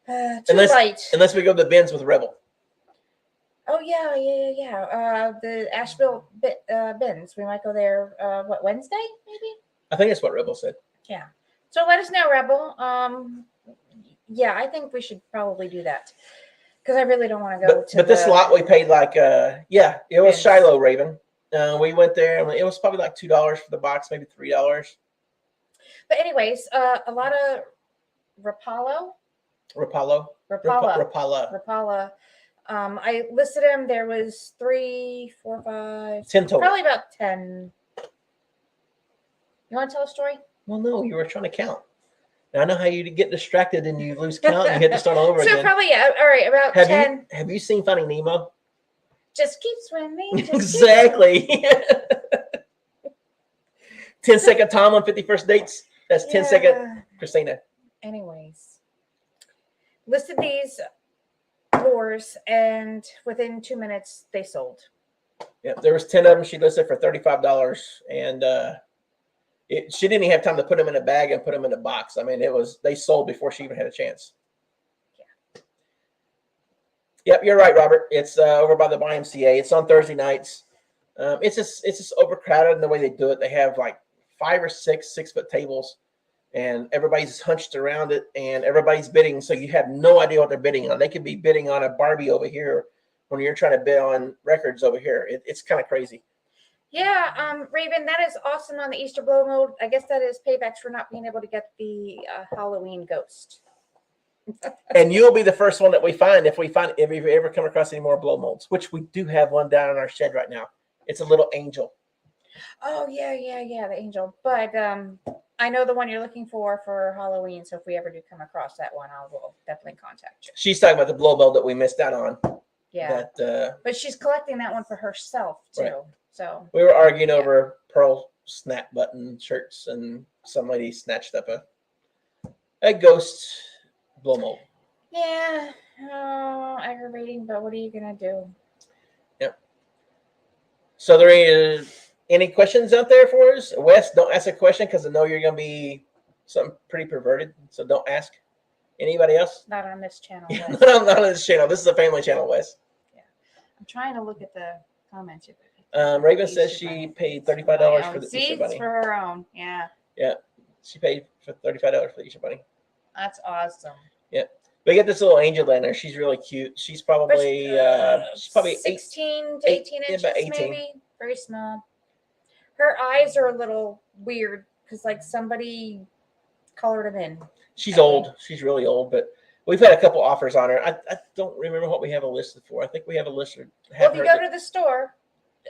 Speaker 2: light.
Speaker 1: Unless we go to the bins with Rebel.
Speaker 2: Oh yeah. The Asheville bins. We might go there. What, Wednesday? Maybe.
Speaker 1: I think that's what Rebel said.
Speaker 2: Yeah. So let us know, Rebel. Yeah, I think we should probably do that because I really don't want to go to.
Speaker 1: But this lot we paid like it was Shiloh Raven. We went there and it was probably like $2 for the box, maybe $3.
Speaker 2: But anyways, a lot of Rapala. I listed them. There was 3, 4, 5,
Speaker 1: 10 total.
Speaker 2: Probably about 10. You want to tell a story?
Speaker 1: Well, no, you were trying to count. Now, I know how you get distracted and you lose count and you have to start all over again.
Speaker 2: So probably, yeah. All right, about 10.
Speaker 1: Have you seen Finding Nemo?
Speaker 2: Just keep swimming.
Speaker 1: Exactly. 10-second Tom on 51st Dates. That's 10-second Christina.
Speaker 2: Anyways, listed these lures, and within 2 minutes, they sold.
Speaker 1: Yeah, there was 10 of them. She listed for $35, and she didn't even have time to put them in a bag and put them in a box. I mean, they sold before she even had a chance.
Speaker 2: Yeah.
Speaker 1: Yep, you're right, Robert. It's over by the YMCA. It's on Thursday nights. It's just overcrowded in the way they do it. They have like 5 or 6 6-foot tables, and everybody's hunched around it, and everybody's bidding. So you have no idea what they're bidding on. They could be bidding on a Barbie over here when you're trying to bid on records over here. It's kind of crazy.
Speaker 2: Yeah, Raven, that is awesome on the Easter blow mode. I guess that is payback for not being able to get the Halloween ghost.
Speaker 1: And you'll be the first one that we find if we ever come across any more blow molds, which we do have one down in our shed right now. It's a little angel.
Speaker 2: Oh yeah, the angel. But I know the one you're looking for Halloween. So if we ever do come across that one, I will definitely contact you.
Speaker 1: She's talking about the blow mold that we missed out on.
Speaker 2: Yeah. But she's collecting that one for herself too. Right. So
Speaker 1: we were arguing over pearl snap button shirts, and some lady snatched up a ghost blow mold.
Speaker 2: Yeah. Oh, aggravating, but what are you gonna do?
Speaker 1: Yep. So there any questions out there for us? Wes, don't ask a question because I know you're gonna be something pretty perverted. So don't ask. Anybody else?
Speaker 2: Not on this channel.
Speaker 1: Not on this channel. This is a family channel, Wes.
Speaker 2: Yeah. I'm trying to look at the comments.
Speaker 1: Raven says she paid $35 for the Easter bunny.
Speaker 2: For her own, yeah.
Speaker 1: Yeah, she paid for $35 for the Easter bunny.
Speaker 2: That's awesome.
Speaker 1: Yeah, we get this little angel in there. She's really cute. She's probably
Speaker 2: 16 to 18 inches, about 18. Maybe. Very small. Her eyes are a little weird because like somebody colored them in.
Speaker 1: She's old. She's really old, but we've had a couple offers on her. I don't remember what we have a listed for. I think we have a listed.
Speaker 2: Well, if you go to the store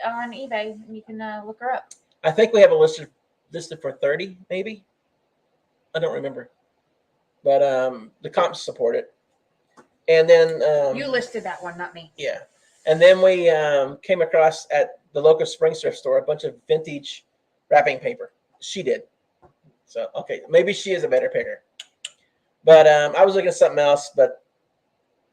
Speaker 2: on eBay, you can look her up.
Speaker 1: I think we have a listed for 30, maybe. I don't remember, but the comps support it. And then
Speaker 2: you listed that one, not me.
Speaker 1: Yeah, and then we came across at the local Spring Thrift store a bunch of vintage wrapping paper. She did. So okay, maybe she is a better picker. But I was looking at something else, but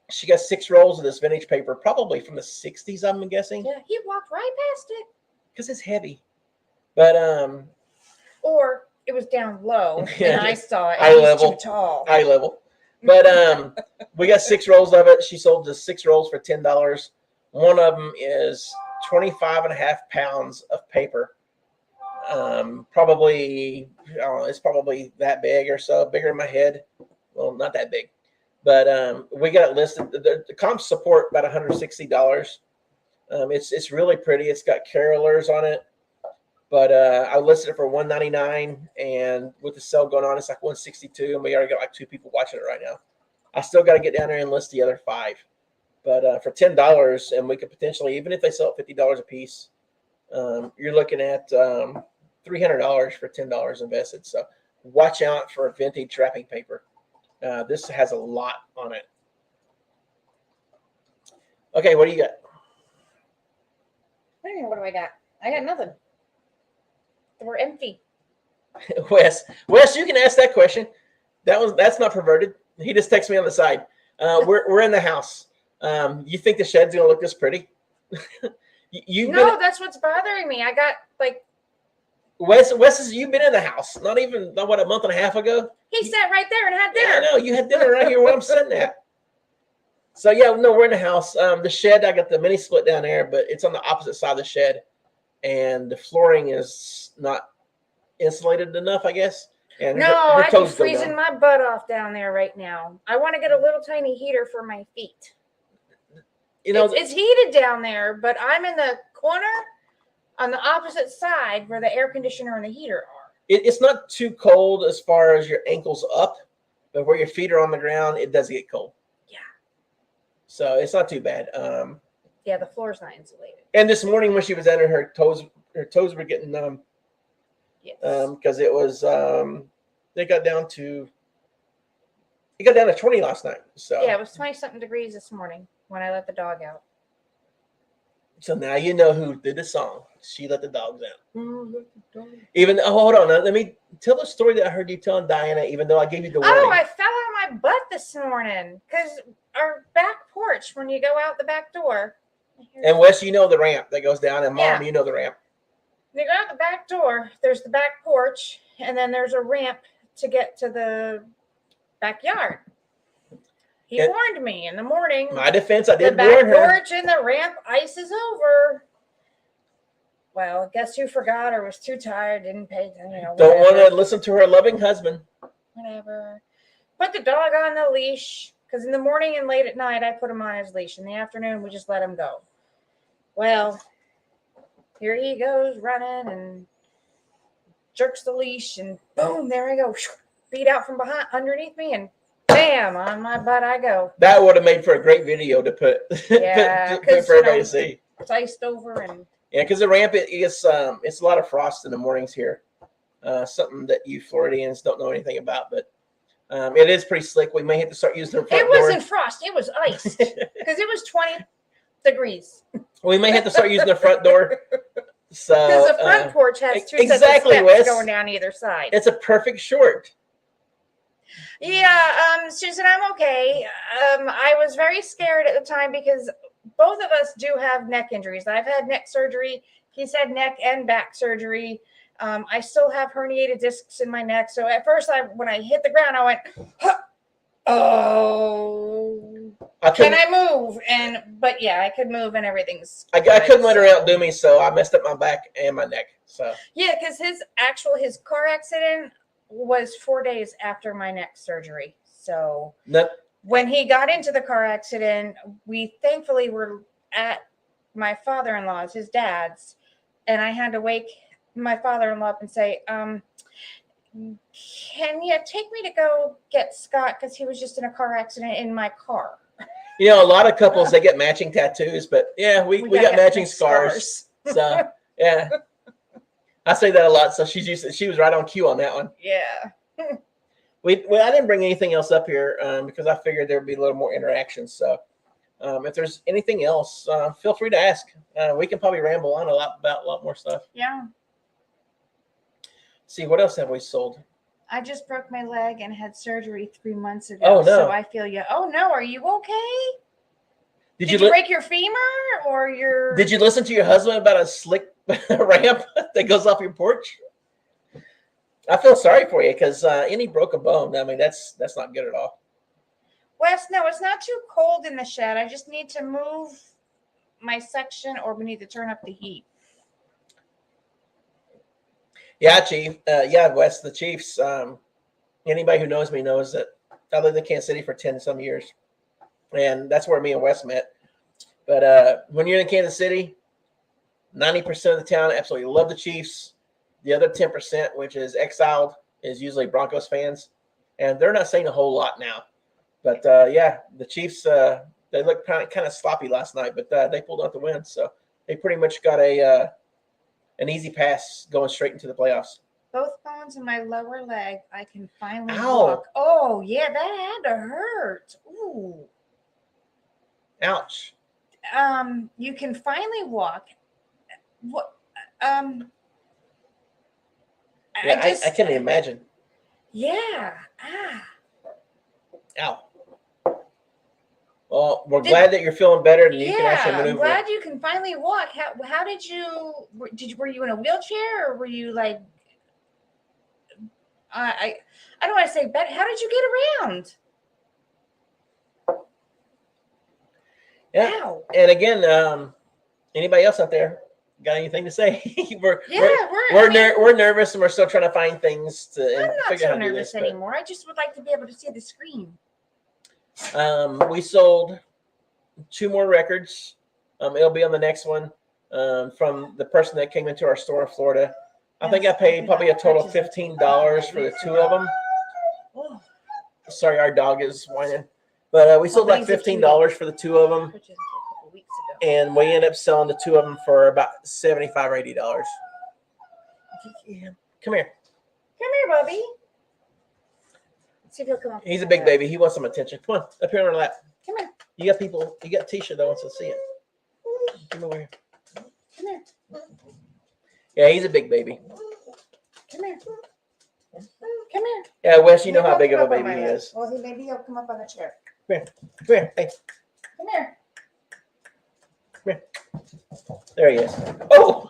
Speaker 1: she got 6 rolls of this vintage paper, probably from the 60s, I'm guessing.
Speaker 2: Yeah, he walked right past it.
Speaker 1: Because it's heavy. But
Speaker 2: or it was down low and I saw it.
Speaker 1: Eye level.
Speaker 2: Too tall.
Speaker 1: Eye level. But we got 6 rolls of it. She sold the 6 rolls for $10. One of them is 25.5 pounds of paper. Probably, I don't know, it's probably that big or so, bigger than my head. Well, not that big, but we got it listed. The comps support about $160. It's really pretty. It's got carolers on it, but I listed it for $199, and with the sale going on, it's like $162, and we already got like 2 people watching it right now. I still got to get down there and list the other 5, but for $10, and we could potentially, even if they sell it $50 a piece, you're looking at $300 for $10 invested. So watch out for vintage wrapping paper. This has a lot on it. Okay, what do you got?
Speaker 2: I don't know, what do I got? I got nothing. We're empty.
Speaker 1: Wes, you can ask that question. That's not perverted. He just texted me on the side. We're in the house. You think the shed's gonna look this pretty?
Speaker 2: That's what's bothering me. I got like
Speaker 1: Wes, you've been in the house. Not a month and a half ago.
Speaker 2: he sat right there and had dinner.
Speaker 1: Yeah, I know. You had dinner right here where I'm sitting at. So yeah, no, we're in the house. The shed, I got the mini split down there, but it's on the opposite side of the shed, and the flooring is not insulated enough, I guess. And
Speaker 2: No,
Speaker 1: her
Speaker 2: I'd be
Speaker 1: toes go
Speaker 2: freezing
Speaker 1: down.
Speaker 2: my butt off down there right now. I want to get a little tiny heater for my feet.
Speaker 1: You know,
Speaker 2: It's heated down there, but I'm in the corner on the opposite side where the air conditioner and the heater are.
Speaker 1: it's not too cold as far as your ankles up, but where your feet are on the ground, it does get cold.
Speaker 2: Yeah.
Speaker 1: So it's not too bad.
Speaker 2: Yeah, the floor's not insulated.
Speaker 1: And this morning when she was in her toes were getting numb.
Speaker 2: Yes.
Speaker 1: Because it was it got down to 20 last night. So
Speaker 2: Yeah, it was 20-something degrees this morning when I let the dog out.
Speaker 1: So now you know who did the song. She let the dogs out. Hold on. Let me tell the story that I heard you telling Diana, even though I gave you the warning.
Speaker 2: Oh, I fell on my butt this morning because our back porch, when you go out the back door.
Speaker 1: And Wes, you know the ramp that goes down, and Mom,
Speaker 2: Yeah.
Speaker 1: you know the ramp.
Speaker 2: When you go out the back door, there's the back porch, and then there's a ramp to get to the backyard. He warned me in the morning.
Speaker 1: My defense, I did
Speaker 2: the
Speaker 1: warn her.
Speaker 2: back porch and the ramp ice is over. Well, guess who forgot or was too tired, didn't pay attention.
Speaker 1: Don't want to listen to her loving husband.
Speaker 2: Whatever. Put the dog on the leash, because in the morning and late at night, I put him on his leash. In the afternoon, we just let him go. Well, here he goes running and jerks the leash, and boom, there I go. Beat out from behind, underneath me, and bam, on my butt I go.
Speaker 1: That would have made for a great video to put,
Speaker 2: Yeah,
Speaker 1: put for everybody to see.
Speaker 2: It's iced over and
Speaker 1: yeah, because the ramp it's a lot of frost in the mornings here. Something that you Floridians don't know anything about, but it is pretty slick. We may have to start using the front door.
Speaker 2: It wasn't frost, it was ice because it was 20 degrees.
Speaker 1: We may have to start using the front door. So
Speaker 2: Because the front porch has two sets of
Speaker 1: exactly,
Speaker 2: steps
Speaker 1: Wes.
Speaker 2: going down either side.
Speaker 1: It's a perfect short.
Speaker 2: Yeah, Susan, I'm okay. I was very scared at the time because both of us do have neck injuries. I've had neck surgery. He's had neck and back surgery. I still have herniated discs in my neck. So at first, when I hit the ground, I went, huh, oh, can I move? But yeah, I could move and everything's.
Speaker 1: I couldn't let her outdo me, so I messed up my back and my neck. So
Speaker 2: yeah, because his car accident was 4 days after my neck surgery. So when he got into the car accident, we thankfully were at my father-in-law's, his dad's, and I had to wake my father-in-law up and say, can you take me to go get Scott? Because he was just in a car accident in my car.
Speaker 1: You know, a lot of couples, they get matching tattoos, but yeah, we got matching scars. So yeah, I say that a lot. So she was right on cue on that one.
Speaker 2: Yeah.
Speaker 1: I didn't bring anything else up here because I figured there would be a little more interaction. So if there's anything else, feel free to ask. We can probably ramble on about a lot more stuff.
Speaker 2: Yeah.
Speaker 1: See, what else have we sold?
Speaker 2: I just broke my leg and had surgery 3 months ago.
Speaker 1: Oh, no.
Speaker 2: So I feel you. Oh, no. Are you okay? Did you break your femur or your...
Speaker 1: Did you listen to your husband about a slick ramp that goes off your porch? I feel sorry for you because any broken bone, I mean, that's not good at all.
Speaker 2: Wes, no, it's not too cold in the shed. I just need to move my section or we need to turn up the heat.
Speaker 1: Yeah, Chief. Yeah, Wes, the Chiefs. Anybody who knows me knows that I lived in Kansas City for 10 some years, and that's where me and Wes met. But when you're in Kansas City, 90% of the town absolutely love the Chiefs. The other 10%, which is exiled, is usually Broncos fans, and they're not saying a whole lot now. But yeah, the Chiefs they looked kind of sloppy last night, but they pulled out the win, so they pretty much got an easy pass going straight into the playoffs.
Speaker 2: Both bones in my lower leg, I can finally
Speaker 1: Ow.
Speaker 2: walk. Oh yeah, that had to hurt. Ooh.
Speaker 1: Ouch.
Speaker 2: You can finally walk. What?
Speaker 1: Yeah, I can't imagine.
Speaker 2: Yeah. Ah.
Speaker 1: Ow. Well, we're glad that you're feeling better and you can actually
Speaker 2: I'm
Speaker 1: maneuver.
Speaker 2: glad you can finally walk. How did you? Were you in a wheelchair or were you like? I don't want to say better. How did you get around?
Speaker 1: Yeah.
Speaker 2: Ow.
Speaker 1: And again, anybody else out there got anything to say? we're nervous and we're still trying to find things to
Speaker 2: I'm not
Speaker 1: figure
Speaker 2: so
Speaker 1: out how to do
Speaker 2: nervous
Speaker 1: this.
Speaker 2: anymore. I just would like to be able to see the screen.
Speaker 1: We sold 2 more records. It'll be on the next one from the person that came into our store in Florida. I think I paid probably a total of $15 for the 2 of them.
Speaker 2: Oh.
Speaker 1: Sorry, our dog is whining. But we sold like $15 for the 2 of them.
Speaker 2: Purchased a couple weeks ago.
Speaker 1: And we ended up selling the 2 of them for about $75 or $80. Yeah. Come here.
Speaker 2: Come here, Bubby. Let's see if he'll come up.
Speaker 1: He's a big baby. He wants some attention. Come on, up here on our lap.
Speaker 2: Come here.
Speaker 1: You got people. You got Tisha that wants to see it. Come over here.
Speaker 2: Come here.
Speaker 1: Yeah, he's a big baby.
Speaker 2: Come here. Come here.
Speaker 1: Yeah, Wes, you know how big of a
Speaker 2: Come up on
Speaker 1: baby he
Speaker 2: my lap.
Speaker 1: is.
Speaker 2: Well, maybe he'll come up on the chair.
Speaker 1: Come here. Hey,
Speaker 2: Come here.
Speaker 1: there he is. Oh,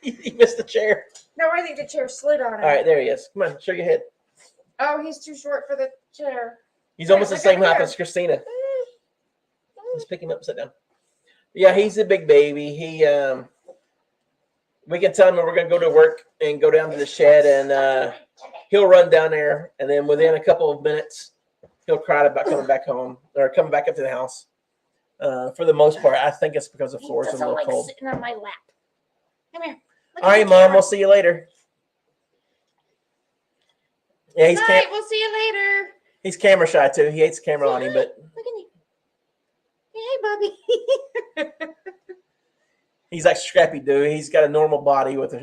Speaker 1: he missed the chair.
Speaker 2: No, I think the chair slid on him.
Speaker 1: All right, there he is. Come on, show your head.
Speaker 2: Oh, he's too short for the chair.
Speaker 1: He's almost the
Speaker 2: look
Speaker 1: same
Speaker 2: over
Speaker 1: height
Speaker 2: here.
Speaker 1: as Christina. Let's pick him up, sit down. Yeah, he's a big baby. We can tell him that we're gonna go to work and go down to the shed, and he'll run down there, and then within a couple of minutes, he'll cry about coming back home or coming back up to the house. For the most part, I think it's because the floors are a little cold.
Speaker 2: Sitting on my lap. Come here. Look
Speaker 1: All
Speaker 2: at
Speaker 1: right,
Speaker 2: the
Speaker 1: Mom.
Speaker 2: camera.
Speaker 1: We'll see you later. Yeah,
Speaker 2: Good night. We'll see you later.
Speaker 1: he's camera shy too. He hates camera on him, but
Speaker 2: Look at me. Hey, Bubby.
Speaker 1: he's like Scrappy Doo. He's got a normal body with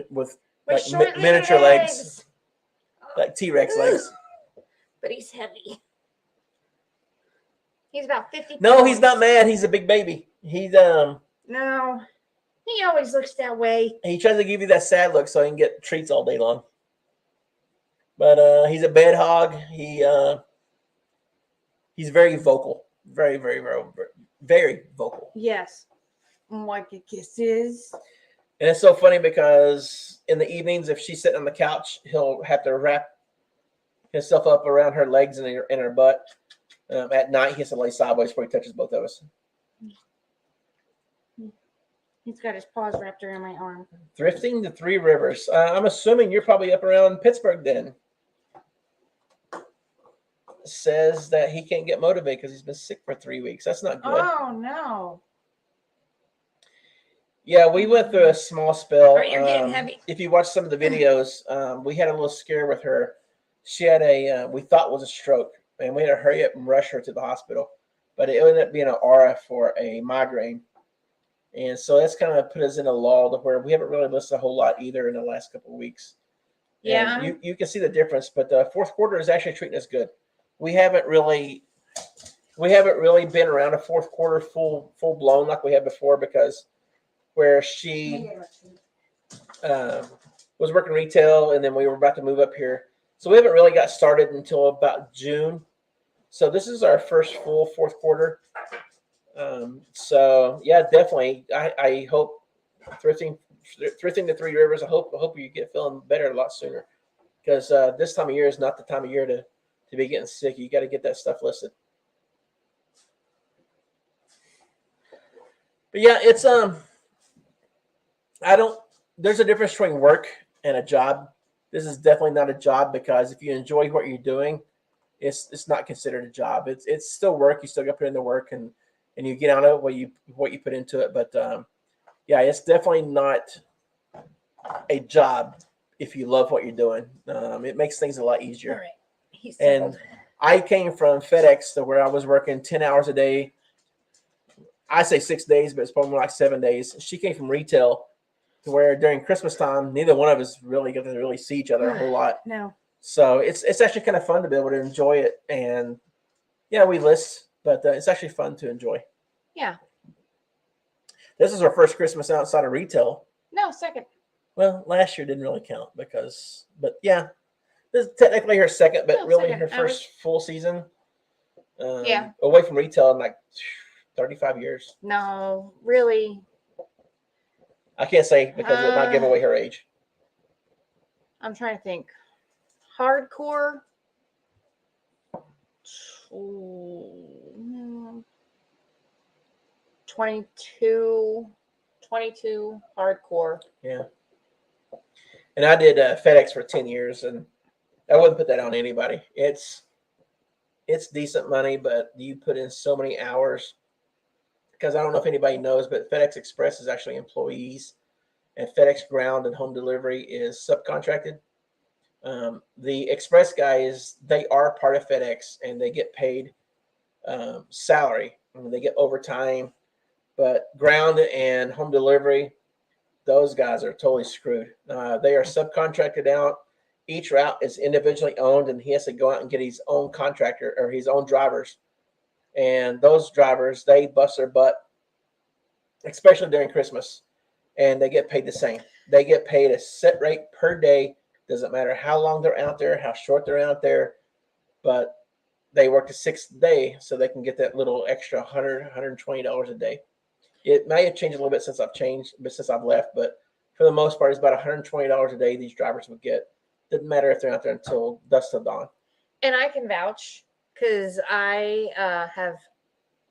Speaker 1: like
Speaker 2: short
Speaker 1: miniature legs, like T-Rex legs.
Speaker 2: But he's heavy. He's about 50
Speaker 1: No,
Speaker 2: pounds.
Speaker 1: he's not mad. He's a big baby. He's
Speaker 2: No. He always looks that way.
Speaker 1: he tries to give you that sad look so he can get treats all day long. But he's a bed hog. He's very vocal. Very, very, very, very vocal.
Speaker 2: Yes. Like kisses.
Speaker 1: And it's so funny because in the evenings, if she's sitting on the couch, he'll have to wrap himself up around her legs and her butt. At night, he has to lay sideways before he touches both of us.
Speaker 2: He's got his paws wrapped around my arm.
Speaker 1: Thrifting to Three Rivers. I'm assuming you're probably up around Pittsburgh then. Says that he can't get motivated because he's been sick for 3 weeks. That's not good.
Speaker 2: Oh, no.
Speaker 1: Yeah, we went through a small spell.
Speaker 2: Are you getting heavy?
Speaker 1: If you watch some of the videos, we had a little scare with her. She had we thought was a stroke, and we had to hurry up and rush her to the hospital. But it ended up being an aura for a migraine. And so that's kind of put us in a lull to where we haven't really listened a whole lot either in the last couple of weeks.
Speaker 2: Yeah.
Speaker 1: And you can see the difference, but the fourth quarter is actually treating us good. We haven't really been around a fourth quarter full blown like we had before, because where she was working retail and then we were about to move up here. So we haven't really got started until about June. So this is our first full fourth quarter. So yeah, definitely. I hope thrifting to Three Rivers. I hope you get feeling better a lot sooner, because this time of year is not the time of year to be getting sick. You got to get that stuff listed. But yeah, it's there's a difference between work and a job. This is definitely not a job, because if you enjoy what you're doing, it's not considered a job. It's still work. You still got to put in the work, and you get out of what you put into it. But yeah, it's definitely not a job if you love what you're doing. It makes things a lot easier.
Speaker 2: All right. He's
Speaker 1: And
Speaker 2: settled.
Speaker 1: I came from FedEx to where I was working 10 hours a day. I say 6 days, but it's probably more like 7 days. She came from retail to where during Christmas time, neither one of us really got to really see each other a whole lot.
Speaker 2: No.
Speaker 1: So it's actually kind of fun to be able to enjoy it. And yeah, we list, but it's actually fun to enjoy.
Speaker 2: Yeah.
Speaker 1: This is our first Christmas outside of retail.
Speaker 2: No, second.
Speaker 1: Well, last year didn't really count but yeah, this is technically her second, but
Speaker 2: No,
Speaker 1: really
Speaker 2: second.
Speaker 1: her first full season.
Speaker 2: Yeah.
Speaker 1: Away from retail in like 35 years.
Speaker 2: No, really.
Speaker 1: I can't say because it might give away her age.
Speaker 2: I'm trying to think. Hardcore. Ooh, 22 hardcore.
Speaker 1: Yeah. And I did FedEx for 10 years, and I wouldn't put that on anybody. It's decent money, but you put in so many hours. Because I don't know if anybody knows, but FedEx Express is actually employees, and FedEx Ground and Home Delivery is subcontracted. The Express guys, they are part of FedEx, and they get paid salary. I mean, they get overtime, but Ground and Home Delivery, those guys are totally screwed. They are subcontracted out. Each route is individually owned, and he has to go out and get his own contractor or his own drivers. And those drivers, they bust their butt, especially during Christmas, and they get paid the same. They get paid a set rate per day. Doesn't matter how long they're out there, how short they're out there, but they work the 6th day so they can get that little extra $100, $120 a day. It may have changed a little bit since I've left, but for the most part, it's about $120 a day these drivers would get. Doesn't matter if they're out there until dusk till dawn.
Speaker 2: And I can vouch because I have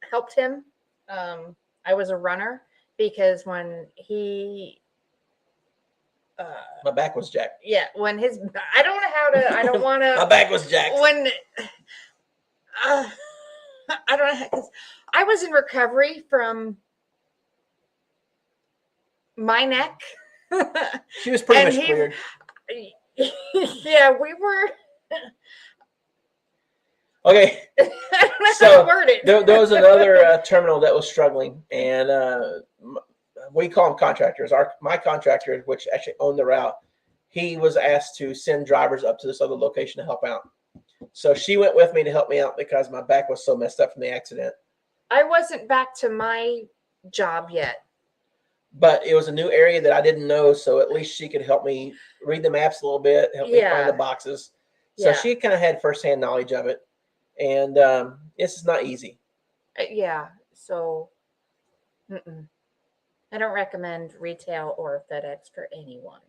Speaker 2: helped him. I was a runner because when he
Speaker 1: My back was jacked.
Speaker 2: when his I don't know how to I don't want
Speaker 1: My
Speaker 2: to
Speaker 1: back was jacked.
Speaker 2: when I don't know 'cause I was in recovery from my neck.
Speaker 1: She was pretty
Speaker 2: And
Speaker 1: much cleared.
Speaker 2: Yeah, we were.
Speaker 1: Okay,
Speaker 2: I don't know
Speaker 1: So,
Speaker 2: how to word it.
Speaker 1: there was another terminal that was struggling, and we call them contractors. My contractor, which actually owned the route, he was asked to send drivers up to this other location to help out. So she went with me to help me out because my back was so messed up from the accident.
Speaker 2: I wasn't back to my job yet.
Speaker 1: But it was a new area that I didn't know, so at least she could help me read the maps a little bit, help me find the boxes. So
Speaker 2: Yeah.
Speaker 1: she kind of had firsthand knowledge of it, and this is not easy.
Speaker 2: Yeah. So, I don't recommend retail or FedEx for anyone.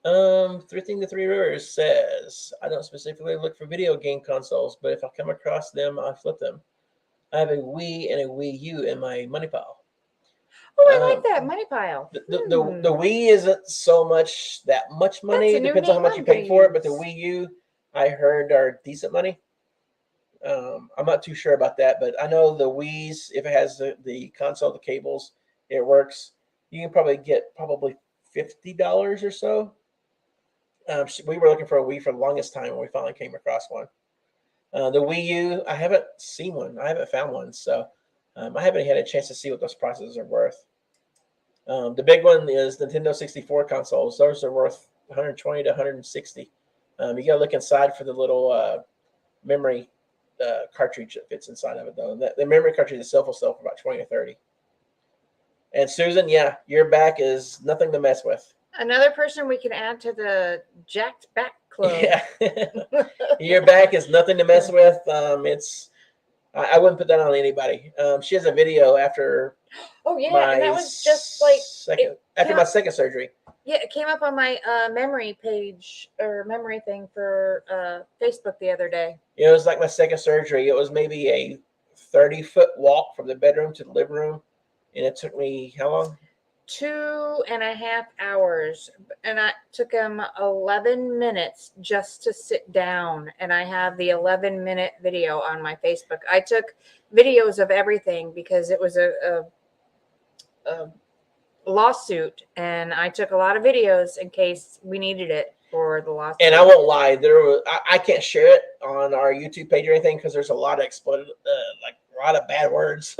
Speaker 1: Thrifting the Three Rivers says, I don't specifically look for video game consoles, but if I come across them, I flip them. I have a Wii and a Wii U in my money pile.
Speaker 2: Oh, I like that money pile.
Speaker 1: The Wii isn't so much that much money.
Speaker 2: That's a
Speaker 1: It
Speaker 2: new
Speaker 1: depends on how
Speaker 2: name
Speaker 1: much you
Speaker 2: I'm
Speaker 1: pay
Speaker 2: gonna
Speaker 1: for it. But the
Speaker 2: use.
Speaker 1: Wii U, I heard, are decent money. I'm not too sure about that, but I know the Wii's, if it has the console, the cables, it works. You can probably get $50 or so. We were looking for a Wii for the longest time when we finally came across one. The Wii U, I haven't seen one. I haven't found one, so I haven't had a chance to see what those prices are worth. The big one is Nintendo 64 consoles. Those are worth 120 to 160. You gotta look inside for the little memory cartridge that fits inside of it, though. The memory cartridge itself will sell for about 20 or 30. And Susan, yeah, your back is nothing to mess with.
Speaker 2: Another person we can add to the Jacked Back Club.
Speaker 1: Yeah, your back is nothing to mess with. I wouldn't put that on anybody. She has a video after.
Speaker 2: Oh yeah, and that was just like
Speaker 1: after my second surgery.
Speaker 2: Yeah, it came up on my memory page or memory thing for Facebook the other day.
Speaker 1: It was like my second surgery. It was maybe a 30-foot walk from the bedroom to the living room, and it took me how long?
Speaker 2: 2.5 hours, and I took him 11 minutes just to sit down. And I have the 11-minute video on my Facebook. I took videos of everything because it was a lawsuit, and I took a lot of videos in case we needed it for the lawsuit.
Speaker 1: And I won't lie, I can't share it on our YouTube page or anything because there's a lot of exploited, like a lot of bad words.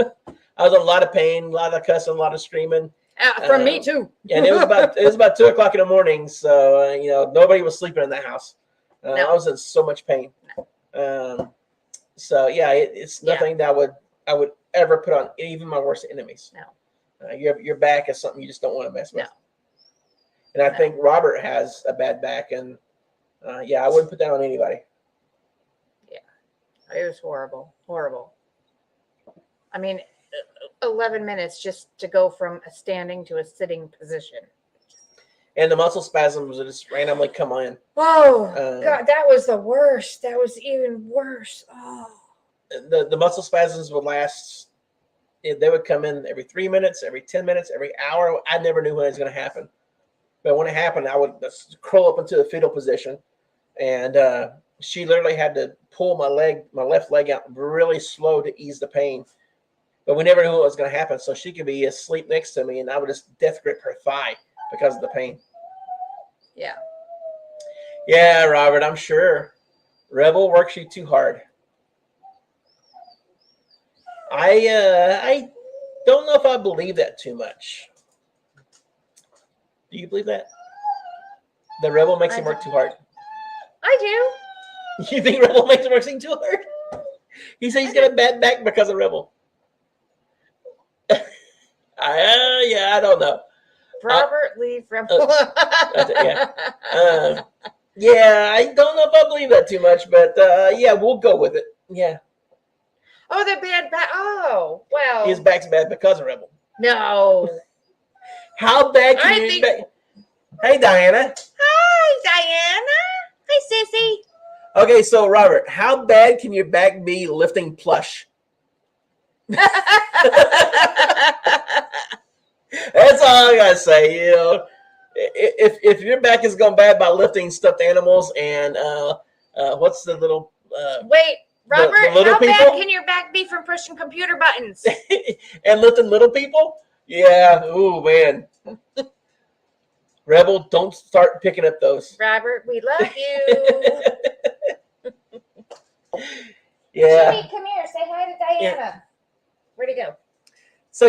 Speaker 1: I was in a lot of pain, a lot of cussing, a lot of screaming.
Speaker 2: From me too.
Speaker 1: And it was about 2:00 in the morning, so nobody was sleeping in the house.
Speaker 2: No.
Speaker 1: I was in so much pain. So yeah, it's nothing that I would ever put on even my worst enemies.
Speaker 2: No.
Speaker 1: Your back is something you just don't want to mess with.
Speaker 2: No.
Speaker 1: And I think Robert has a bad back, and I wouldn't put that on anybody.
Speaker 2: Yeah, it was horrible. I mean, 11 minutes just to go from a standing to a sitting position.
Speaker 1: And the muscle spasms would just randomly come on.
Speaker 2: Oh, God, that was the worst. That was even worse. Oh.
Speaker 1: The muscle spasms would last. They would come in every 3 minutes, every 10 minutes, every hour. I never knew when it was going to happen. But when it happened, I would curl up into the fetal position. And she literally had to pull my left leg out really slow to ease the pain. But we never knew what was going to happen. So she could be asleep next to me, and I would just death grip her thigh because of the pain.
Speaker 2: Yeah.
Speaker 1: Yeah, Robert, I'm sure. Rebel works you too hard. I don't know if I believe that too much. Do you believe that? The Rebel makes him work too hard.
Speaker 2: I do.
Speaker 1: You think Rebel makes him work too hard? He said he's got a bad back because of Rebel. I don't know.
Speaker 2: Robert, leave Rebel.
Speaker 1: Yeah. I don't know if I believe that too much, but we'll go with it. Yeah.
Speaker 2: Oh, the bad back. Oh, well.
Speaker 1: His back's bad because of Rebel.
Speaker 2: No.
Speaker 1: How bad can you think? Hey, Diana.
Speaker 2: Hi, Diana. Hi, Sissy.
Speaker 1: Okay, so Robert, how bad can your back be lifting plush? That's all I gotta say. If your back is going bad by lifting stuffed animals and what's the little
Speaker 2: wait, Robert,
Speaker 1: the little
Speaker 2: how
Speaker 1: people?
Speaker 2: bad can your back be from pushing computer buttons?
Speaker 1: And lifting little people? Yeah. Ooh, man. Rebel, don't start picking up those.
Speaker 2: Robert, we love you.
Speaker 1: Yeah.
Speaker 2: Jimmy, come here. Say hi to Diana. Yeah. Where'd he go?
Speaker 1: So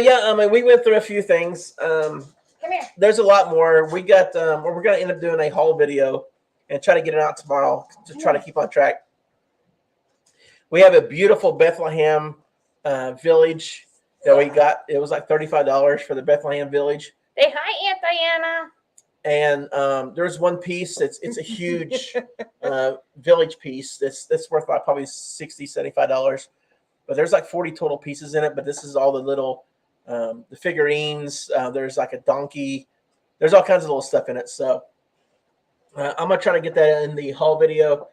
Speaker 1: we went through a few things.
Speaker 2: Come here.
Speaker 1: There's a lot more. We got we're gonna end up doing a haul video and try to get it out tomorrow to try to keep on track. We have a beautiful Bethlehem village that we got. It was like $35 for the Bethlehem village.
Speaker 2: Say hi, Aunt Diana.
Speaker 1: And there's one piece. It's a huge village piece. That's worth like probably $60-$75. But there's like 40 total pieces in it. But this is all the little the figurines. There's like a donkey. There's all kinds of little stuff in it. So I'm gonna try to get that in the haul video.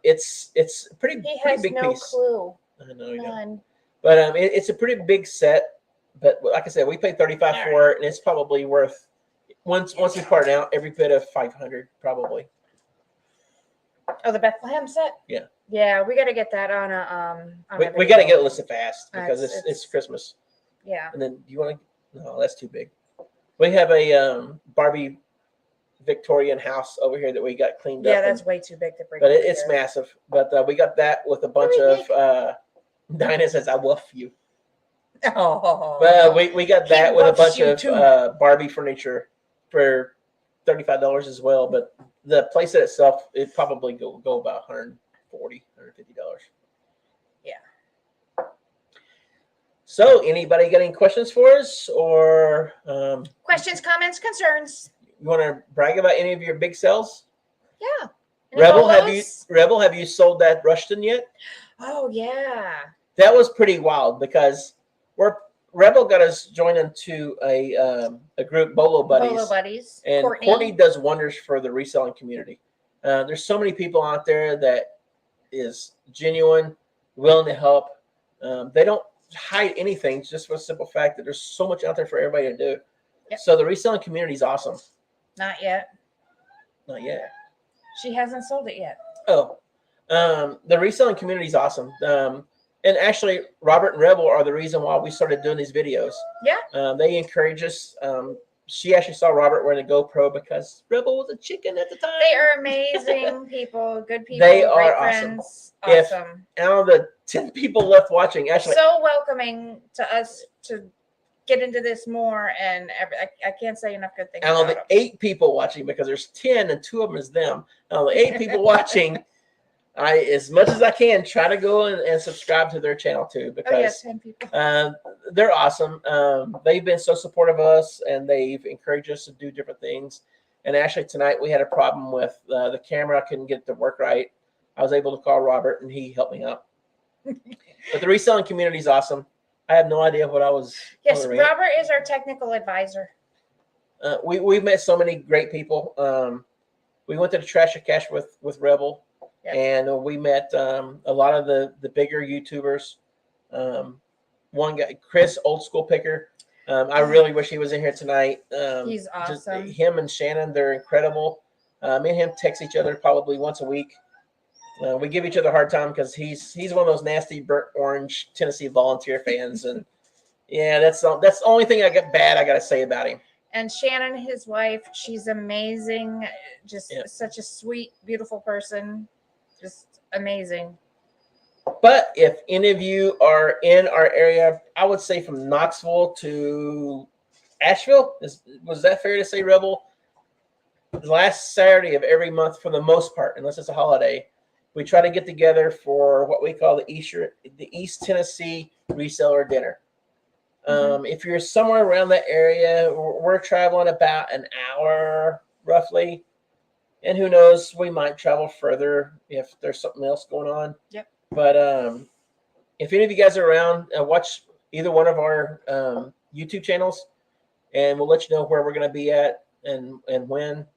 Speaker 1: It's a pretty big piece. He has no
Speaker 2: clue.
Speaker 1: I know. None. But it's a pretty big set. But like I said, we paid $35 for it, and it's probably worth once we part it out every bit of $500 probably.
Speaker 2: Oh, the Bethlehem set?
Speaker 1: Yeah.
Speaker 2: Yeah, we got to get that on a.
Speaker 1: We got to get it listed fast because it's Christmas.
Speaker 2: Yeah.
Speaker 1: And then do you want to? No, that's too big. We have a Barbie Victorian house over here that we got cleaned up.
Speaker 2: Yeah, that's way too big to bring.
Speaker 1: But it's massive. But we got that with a bunch of. Dinah says, "I woof you."
Speaker 2: Oh.
Speaker 1: But we got that with a bunch of Barbie furniture for $35 as well. But the playset itself, it probably go about $140, $150.
Speaker 2: Yeah.
Speaker 1: So, anybody got any questions for us, or
Speaker 2: questions, comments, concerns?
Speaker 1: You want to brag about any of your big sales?
Speaker 2: Yeah.
Speaker 1: Rebel, have you sold that Rushton yet?
Speaker 2: Oh yeah.
Speaker 1: That was pretty wild because Rebel got us joined into a group, Bolo Buddies.
Speaker 2: Bolo Buddies.
Speaker 1: And Courtney does wonders for the reselling community. There's so many people out there that is genuine, willing to help. They don't hide anything just for the simple fact that there's so much out there for everybody to do.
Speaker 2: Yep.
Speaker 1: So the reselling community is awesome.
Speaker 2: Not yet.
Speaker 1: Not yet.
Speaker 2: She hasn't sold it yet.
Speaker 1: Oh, the reselling community is awesome. And actually, Robert and Rebel are the reason why we started doing these videos.
Speaker 2: Yeah.
Speaker 1: They encourage us. She actually saw Robert wearing a GoPro because Rebel was a chicken at the time.
Speaker 2: They are amazing people, good people,
Speaker 1: They
Speaker 2: great
Speaker 1: are awesome.
Speaker 2: friends.
Speaker 1: If-
Speaker 2: Awesome.
Speaker 1: Out of the 10 people left watching, actually,
Speaker 2: So welcoming to us to get into this more, and I can't say enough good things
Speaker 1: out of
Speaker 2: about
Speaker 1: the
Speaker 2: them.
Speaker 1: 8 people watching, because there's 10 and 2 of them is them. Out of the 8 people watching, I, as much as I can, try to go and subscribe to their channel too,
Speaker 2: Oh yeah,
Speaker 1: because
Speaker 2: 10 people.
Speaker 1: they're awesome. They've been so supportive of us, and they've encouraged us to do different things. And actually tonight we had a problem with the camera. I couldn't get it to work right. I was able to call Robert, and he helped me out. But the reselling community is awesome. I have no idea what I was.
Speaker 2: Yes,
Speaker 1: on the
Speaker 2: Robert is our technical advisor.
Speaker 1: we've met so many great people. We went to the Trash or Cash with Rebel,
Speaker 2: Yep.
Speaker 1: and we met a lot of the bigger YouTubers. One guy, Chris, Old School Picker. I really wish he was in here tonight.
Speaker 2: He's awesome.
Speaker 1: Him and Shannon, they're incredible. Me and him text each other probably once a week. We give each other a hard time because he's one of those nasty burnt orange Tennessee Volunteer fans, and yeah, that's the only thing I gotta say about him.
Speaker 2: And Shannon, his wife, she's amazing. Just
Speaker 1: Yeah.
Speaker 2: such a sweet, beautiful person. Just amazing.
Speaker 1: But if any of you are in our area, I would say from Knoxville to Asheville, was that fair to say, Rebel? The last Saturday of every month, for the most part, unless it's a holiday, we try to get together for what we call the East Tennessee Reseller Dinner. If you're somewhere around that area, we're traveling about an hour roughly. And who knows, we might travel further if there's something else going on.
Speaker 2: Yep.
Speaker 1: But if any of you guys are around, watch either one of our YouTube channels, and we'll let you know where we're going to be at and when.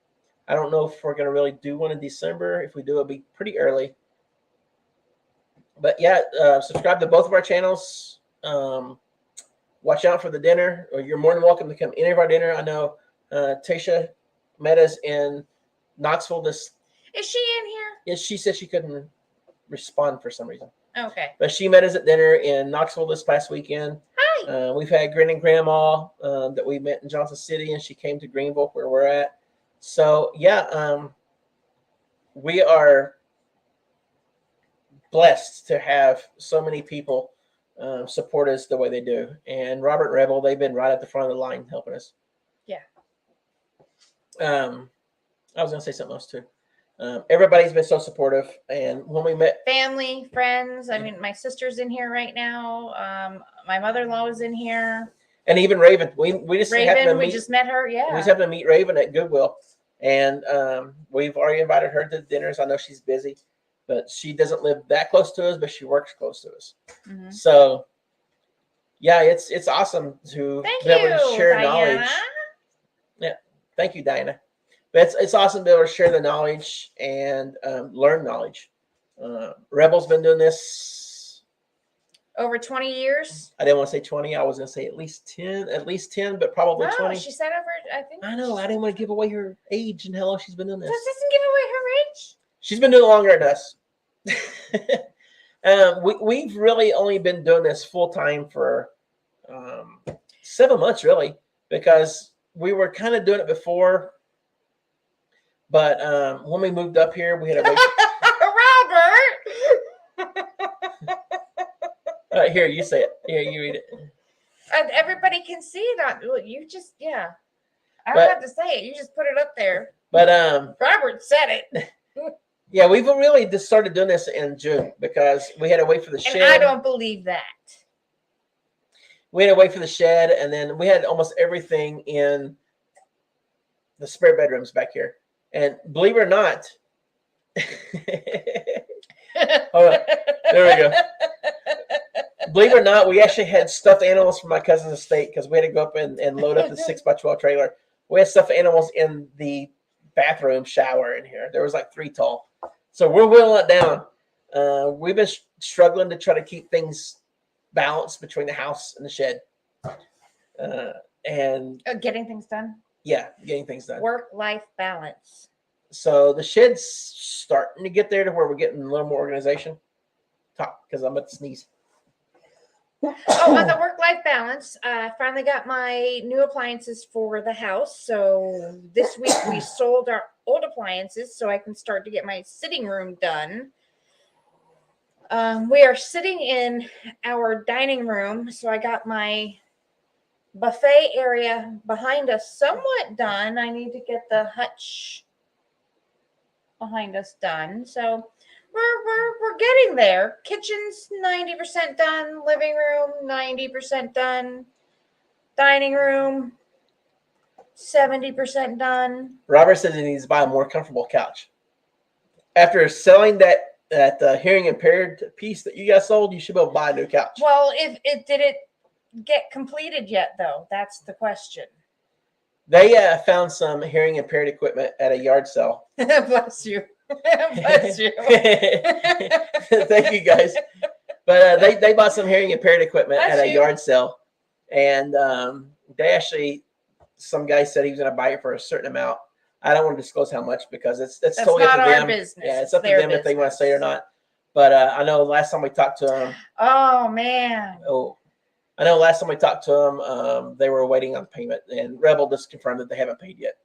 Speaker 1: I don't know if we're going to really do one in December. If we do, it'll be pretty early. But yeah, subscribe to both of our channels. Watch out for the dinner, or you're more than welcome to come any of our dinner. I know Tasha met us in Knoxville.
Speaker 2: Is she in here?
Speaker 1: She said she couldn't respond for some reason.
Speaker 2: Okay.
Speaker 1: But she met us at dinner in Knoxville this past weekend.
Speaker 2: Hi.
Speaker 1: We've had Granny and Grandma that we met in Johnson City, and she came to Greenville where we're at. So yeah, we are blessed to have so many people support us the way they do. And Robert and Rebel, they've been right at the front of the line helping us.
Speaker 2: Yeah.
Speaker 1: I was gonna say something else too. Everybody's been so supportive, and when we met,
Speaker 2: Family, friends. I mean, my sister's in here right now. My mother-in-law is in here.
Speaker 1: and even Raven, we just happened to
Speaker 2: Raven, we
Speaker 1: meet.
Speaker 2: just met her. Yeah.
Speaker 1: We just happened to meet Raven at Goodwill, and we've already invited her to dinners. I know she's busy, but she doesn't live that close to us, but she works close to us.
Speaker 2: Mhm.
Speaker 1: So, yeah, it's awesome to
Speaker 2: Thank
Speaker 1: be able
Speaker 2: you,
Speaker 1: to share
Speaker 2: Diana.
Speaker 1: knowledge. Yeah, thank you, Diana. But it's awesome to be able to share the knowledge and learn knowledge. Rebel's been doing this
Speaker 2: Over 20 years.
Speaker 1: I didn't want to say 20. I was going to say at least 10, but probably
Speaker 2: No,
Speaker 1: 20.
Speaker 2: she said over, I think.
Speaker 1: I know. I didn't want to give away her age and how long she's been doing
Speaker 2: This
Speaker 1: this.
Speaker 2: doesn't give away her age.
Speaker 1: She's been doing it longer than us. We've really only been doing this full time for 7 months, really, because we were kind of doing it before. But when we moved up here, we had a wait.
Speaker 2: Robert.
Speaker 1: All right, here, you say it. Here, you read it.
Speaker 2: And everybody can see it on. Well, you just, yeah. I
Speaker 1: But-
Speaker 2: don't have to say it. You just put it up there.
Speaker 1: But
Speaker 2: Robert said it.
Speaker 1: yeah, we've really just started doing this in June because we had to wait for the
Speaker 2: And
Speaker 1: shed.
Speaker 2: I don't believe that.
Speaker 1: We had to wait for the shed, and then we had almost everything in the spare bedrooms back here. And believe it or not, hold on, there we go. Believe it or not, we actually had stuffed animals from my cousin's estate because we had to go up and load up the 6x12 trailer. We had stuffed animals in the bathroom shower in here. There was like 3 tall. So we're whittling it down. We've been struggling to try to keep things balanced between the house and the shed. and
Speaker 2: Getting things done.
Speaker 1: yeah, getting things done.
Speaker 2: Work-life balance.
Speaker 1: So the shed's starting to get there to where we're getting a little more organization. Talk, because I'm about to sneeze.
Speaker 2: Oh, on the work-life balance, I finally got my new appliances for the house. So this week we sold our old appliances so I can start to get my sitting room done. We are sitting in our dining room, so I got my buffet area behind us somewhat done. I need to get the hutch behind us done. So we're getting there. Kitchen's 90% done, living room 90% done, dining room 70% done.
Speaker 1: Robert says he needs to buy a more comfortable couch. After selling that hearing impaired piece that you guys sold, you should be able to buy a new couch.
Speaker 2: Well, if it did it get completed yet though? That's the question.
Speaker 1: They found some hearing impaired equipment at a yard sale.
Speaker 2: Bless you. Bless you.
Speaker 1: Thank you guys. But they bought some hearing impaired equipment
Speaker 2: Bless
Speaker 1: at a
Speaker 2: you.
Speaker 1: yard sale, and they actually, some guy said he was going to buy it for a certain amount. I don't want to disclose how much because it's
Speaker 2: That's
Speaker 1: totally up
Speaker 2: not
Speaker 1: to
Speaker 2: our
Speaker 1: them.
Speaker 2: business.
Speaker 1: Yeah, it's
Speaker 2: It's
Speaker 1: up to
Speaker 2: their
Speaker 1: them if they want to
Speaker 2: business.
Speaker 1: say it or not. But I know last time we talked to them.
Speaker 2: Oh man.
Speaker 1: I know last time we talked to them, they were waiting on payment, and Rebel just confirmed that they haven't paid yet.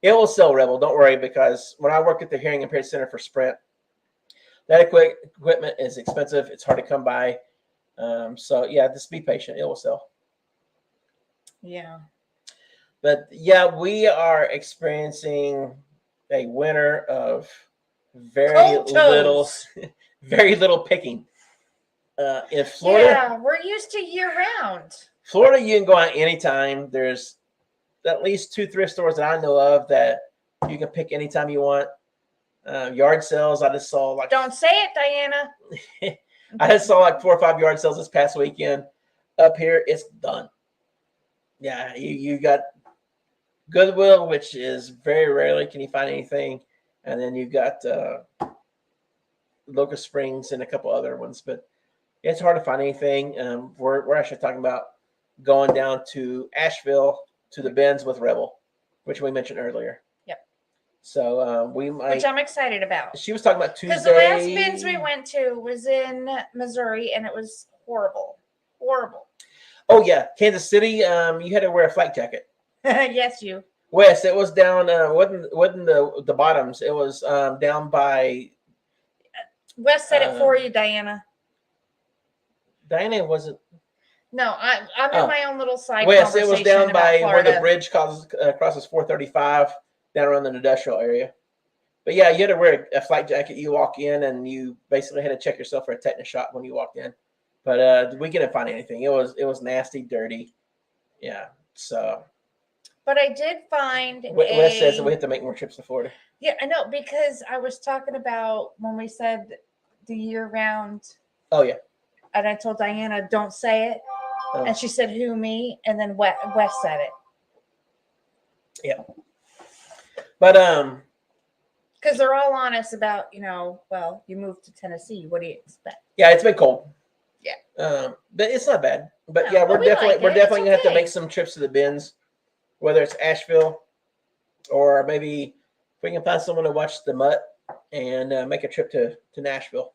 Speaker 1: It will sell, Rebel. Don't worry, because when I worked at the Hearing Impaired Center for Sprint, that equipment is expensive. It's hard to come by. So yeah, just be patient. It will sell.
Speaker 2: Yeah.
Speaker 1: But yeah, we are experiencing a winter of very
Speaker 2: Cold
Speaker 1: little,
Speaker 2: toes.
Speaker 1: very little picking. In Florida,
Speaker 2: Yeah, we're used to year round.
Speaker 1: Florida, you can go out anytime. There's at least 2 thrift stores that I know of that you can pick anytime you want. Yard sales, I just saw like
Speaker 2: Don't say it, Diana.
Speaker 1: I just saw like 4 or 5 yard sales this past weekend. Up here, it's done. Yeah, you got Goodwill, which is very rarely can you find anything, and then you've got Locust Springs and a couple other ones, but it's hard to find anything. We're actually talking about going down to Asheville to the bins with Rebel, which we mentioned earlier.
Speaker 2: Yep.
Speaker 1: So we might.
Speaker 2: Which I'm excited about.
Speaker 1: She was talking about Tuesday.
Speaker 2: Because the last bins we went to was in Missouri, and it was horrible. Horrible.
Speaker 1: Oh yeah, Kansas City. You had to wear a flak jacket.
Speaker 2: Yes, you.
Speaker 1: Wes, it was down. Wasn't the bottoms? It was down by.
Speaker 2: Wes said it for you, Diana.
Speaker 1: Diana wasn't.
Speaker 2: No, I'm in my own little side
Speaker 1: Wes,
Speaker 2: conversation.
Speaker 1: it was down by
Speaker 2: about
Speaker 1: where the
Speaker 2: Florida.
Speaker 1: bridge crosses 435 down around the industrial area. But yeah, you had to wear a flak jacket. You walk in, and you basically had to check yourself for a tetanus shot when you walked in. But we couldn't find anything. It was nasty, dirty. Yeah. So.
Speaker 2: But I did find
Speaker 1: Wes says that we have to make more trips to Florida.
Speaker 2: Yeah, I know, because I was talking about when we said the year round.
Speaker 1: Oh yeah.
Speaker 2: And I told Diana, don't say it.
Speaker 1: Oh.
Speaker 2: And she said, who, me? And then Wes said it.
Speaker 1: Yeah. But
Speaker 2: because they're all honest about, well, you moved to Tennessee. What do you expect?
Speaker 1: Yeah, it's been cold.
Speaker 2: Yeah.
Speaker 1: But it's not bad. But
Speaker 2: No,
Speaker 1: yeah,
Speaker 2: but
Speaker 1: we're definitely
Speaker 2: It's
Speaker 1: gonna have to
Speaker 2: okay.
Speaker 1: make some trips to the bins, whether it's Asheville or maybe if we can find someone to watch the Mutt and make a trip to Nashville.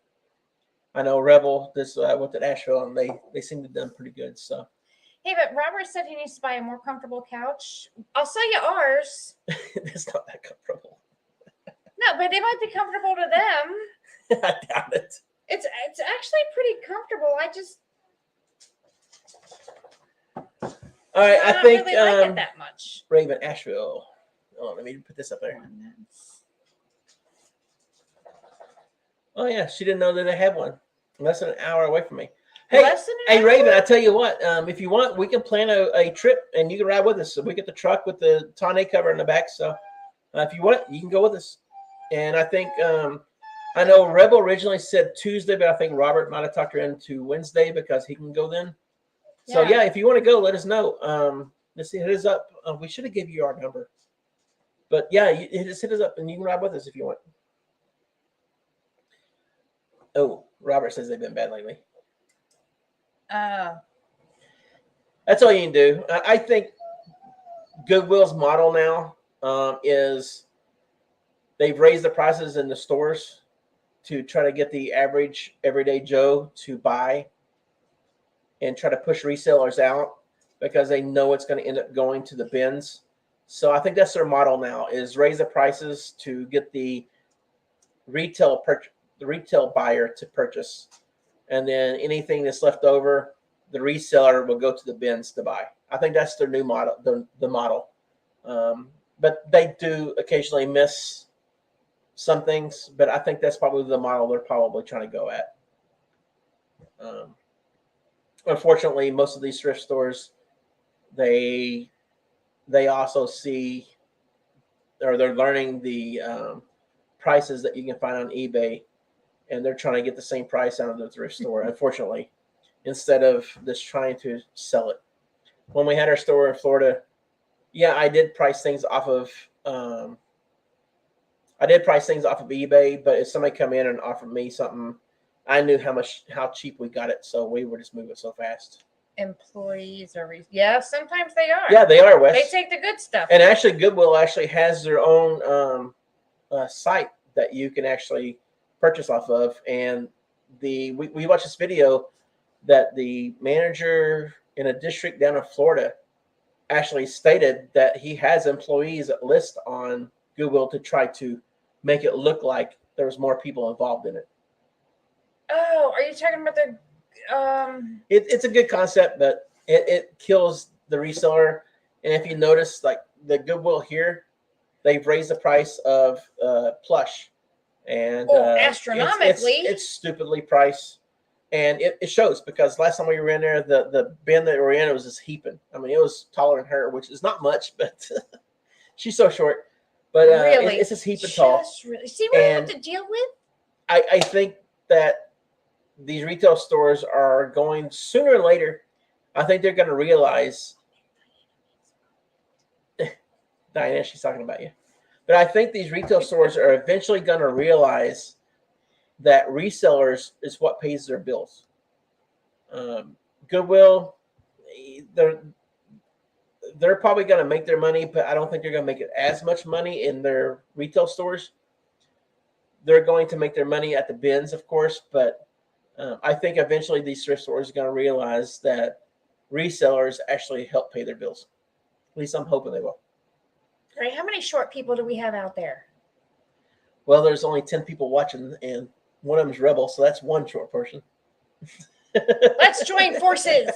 Speaker 1: I know Rebel went to Nashville and they seem to have done pretty good. So.
Speaker 2: Hey, but Robert said he needs to buy a more comfortable couch. I'll sell you ours.
Speaker 1: It's not that comfortable.
Speaker 2: No, but it might be comfortable to them.
Speaker 1: I doubt it.
Speaker 2: It's actually pretty comfortable. I just
Speaker 1: all right. I
Speaker 2: don't
Speaker 1: think
Speaker 2: really like it that much.
Speaker 1: Raven Asheville. Oh, let me put this up there. Oh yeah, she didn't know that they had one. Less than an hour away from me. Hey, Raven, I tell you what. If you want, we can plan a trip and you can ride with us. So we get the truck with the tonneau cover in the back. So if you want, you can go with us. And I think I know Rebel originally said Tuesday, but I think Robert might have talked her into Wednesday because he can go then. So yeah, if you want to go, let us know. Let's see, hit us up. We should have given you our number, but yeah, just hit us up and you can ride with us if you want. Oh, Robert says they've been bad lately. That's all you can do. I think Goodwill's model now is they've raised the prices in the stores to try to get the average everyday Joe to buy and try to push resellers out because they know it's going to end up going to the bins. So I think that's their model now, is raise the prices to get the retail buyer to purchase. And then anything that's left over, the reseller will go to the bins to buy. I think that's their new model, the model. But they do occasionally miss some things, but I think that's probably the model they're probably trying to go at. Unfortunately, most of these thrift stores, they also see, or they're learning the prices that you can find on eBay, and they're trying to get the same price out of the thrift store, unfortunately, instead of just trying to sell it. When we had our store in Florida, yeah, I did price things off of eBay, but if somebody come in and offered me something, I knew how cheap we got it, so we would just move it so fast.
Speaker 2: Employees are sometimes they are.
Speaker 1: Yeah, they are, Wes.
Speaker 2: They take the good stuff.
Speaker 1: And actually, Goodwill actually has their own site that you can actually purchase off of. And we watched this video that the manager in a district down in Florida actually stated that he has employees that list on Goodwill to try to make it look like there's more people involved in it.
Speaker 2: Oh, are you talking about the
Speaker 1: It's a good concept, but it kills the reseller. And if you notice, like the Goodwill here, they've raised the price of plush, and
Speaker 2: astronomically,
Speaker 1: it's stupidly priced, and it shows, because last time we were in there, the bin that we were in, it was just heaping. I mean, it was taller than her, which is not much, but she's so short. But
Speaker 2: really,
Speaker 1: it's just heaping tall.
Speaker 2: Really. See what I have to deal with?
Speaker 1: I think that these retail stores are going sooner or later. I think they're going to realize. Diana, she's talking about you. But I think these retail stores are eventually going to realize that resellers is what pays their bills. Goodwill, they're probably going to make their money, but I don't think they're going to make it as much money in their retail stores. They're going to make their money at the bins, of course, but I think eventually these thrift stores are going to realize that resellers actually help pay their bills. At least I'm hoping they will.
Speaker 2: All right, how many short people do we have out there?
Speaker 1: Well, there's only 10 people watching, and one of them is Rebel, so that's one short person.
Speaker 2: Let's join forces.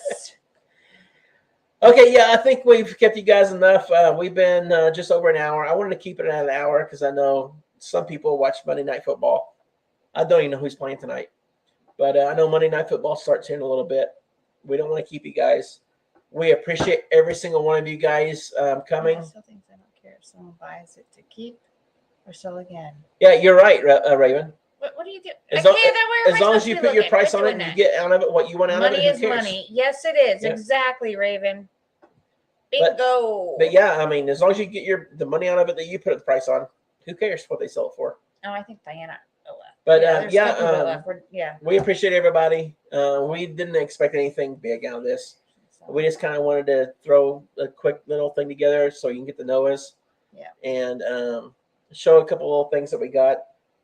Speaker 1: Okay, yeah, I think we've kept you guys enough. We've been just over an hour. I wanted to keep it at an hour because I know some people watch Monday Night Football. I don't even know who's playing tonight. But I know Monday Night Football starts here in a little bit. We don't want to keep you guys. We appreciate every single one of you guys coming.
Speaker 2: I still think I don't care if someone buys it to keep or sell again.
Speaker 1: Yeah, you're right, Raven.
Speaker 2: What do you do?
Speaker 1: As long as you put your price on it and you get out of it what you want out of it,
Speaker 2: money is money. Yes, it is. Yeah. Exactly, Raven. Bingo.
Speaker 1: But yeah, I mean, as long as you get the money out of it that you put the price on, who cares what they sell it for?
Speaker 2: Oh, I think Diana.
Speaker 1: But we appreciate everybody. We didn't expect anything big out of this. We just kind of wanted to throw a quick little thing together so you can get to know us.
Speaker 2: Yeah. And
Speaker 1: show a couple little things that we got.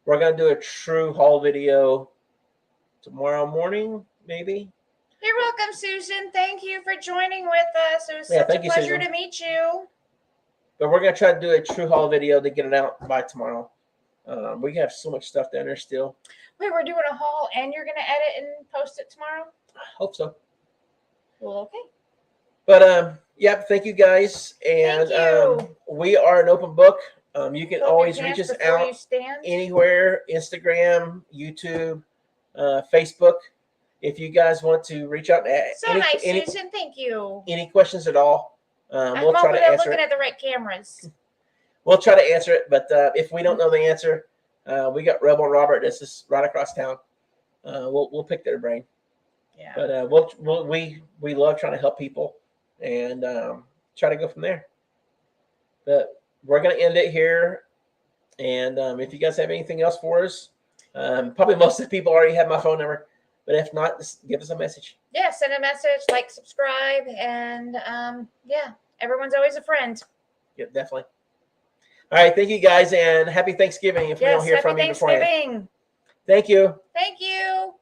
Speaker 1: We're gonna do a true haul video tomorrow morning, maybe.
Speaker 2: You're welcome, Susan. Thank you for joining with us. It was such a pleasure to meet you.
Speaker 1: But we're gonna try to do a true haul video to get it out by tomorrow. We have so much stuff down there still.
Speaker 2: Wait, we're doing a haul and you're going to edit and post it tomorrow?
Speaker 1: I hope so.
Speaker 2: Well, okay.
Speaker 1: But, thank you guys. And we are an open book. You can always reach us out anywhere, Instagram, YouTube, Facebook. If you guys want to reach out.
Speaker 2: Susan. Thank you.
Speaker 1: Any questions at all, we'll try to answer
Speaker 2: looking at the right cameras.
Speaker 1: We'll try to answer it, but if we don't know the answer, we got Rebel Robert. This is right across town. We'll pick their brain.
Speaker 2: Yeah.
Speaker 1: But we love trying to help people and try to go from there. But we're gonna end it here. And if you guys have anything else for us, probably most of the people already have my phone number. But if not, just give us a message.
Speaker 2: Yeah, send a message, like, subscribe, and yeah, everyone's always a friend.
Speaker 1: Yeah, definitely. All right. Thank you guys, and happy Thanksgiving if we don't
Speaker 2: Yes,
Speaker 1: hear
Speaker 2: happy
Speaker 1: from you beforehand.
Speaker 2: Thanksgiving.
Speaker 1: Thank you.
Speaker 2: Thank you.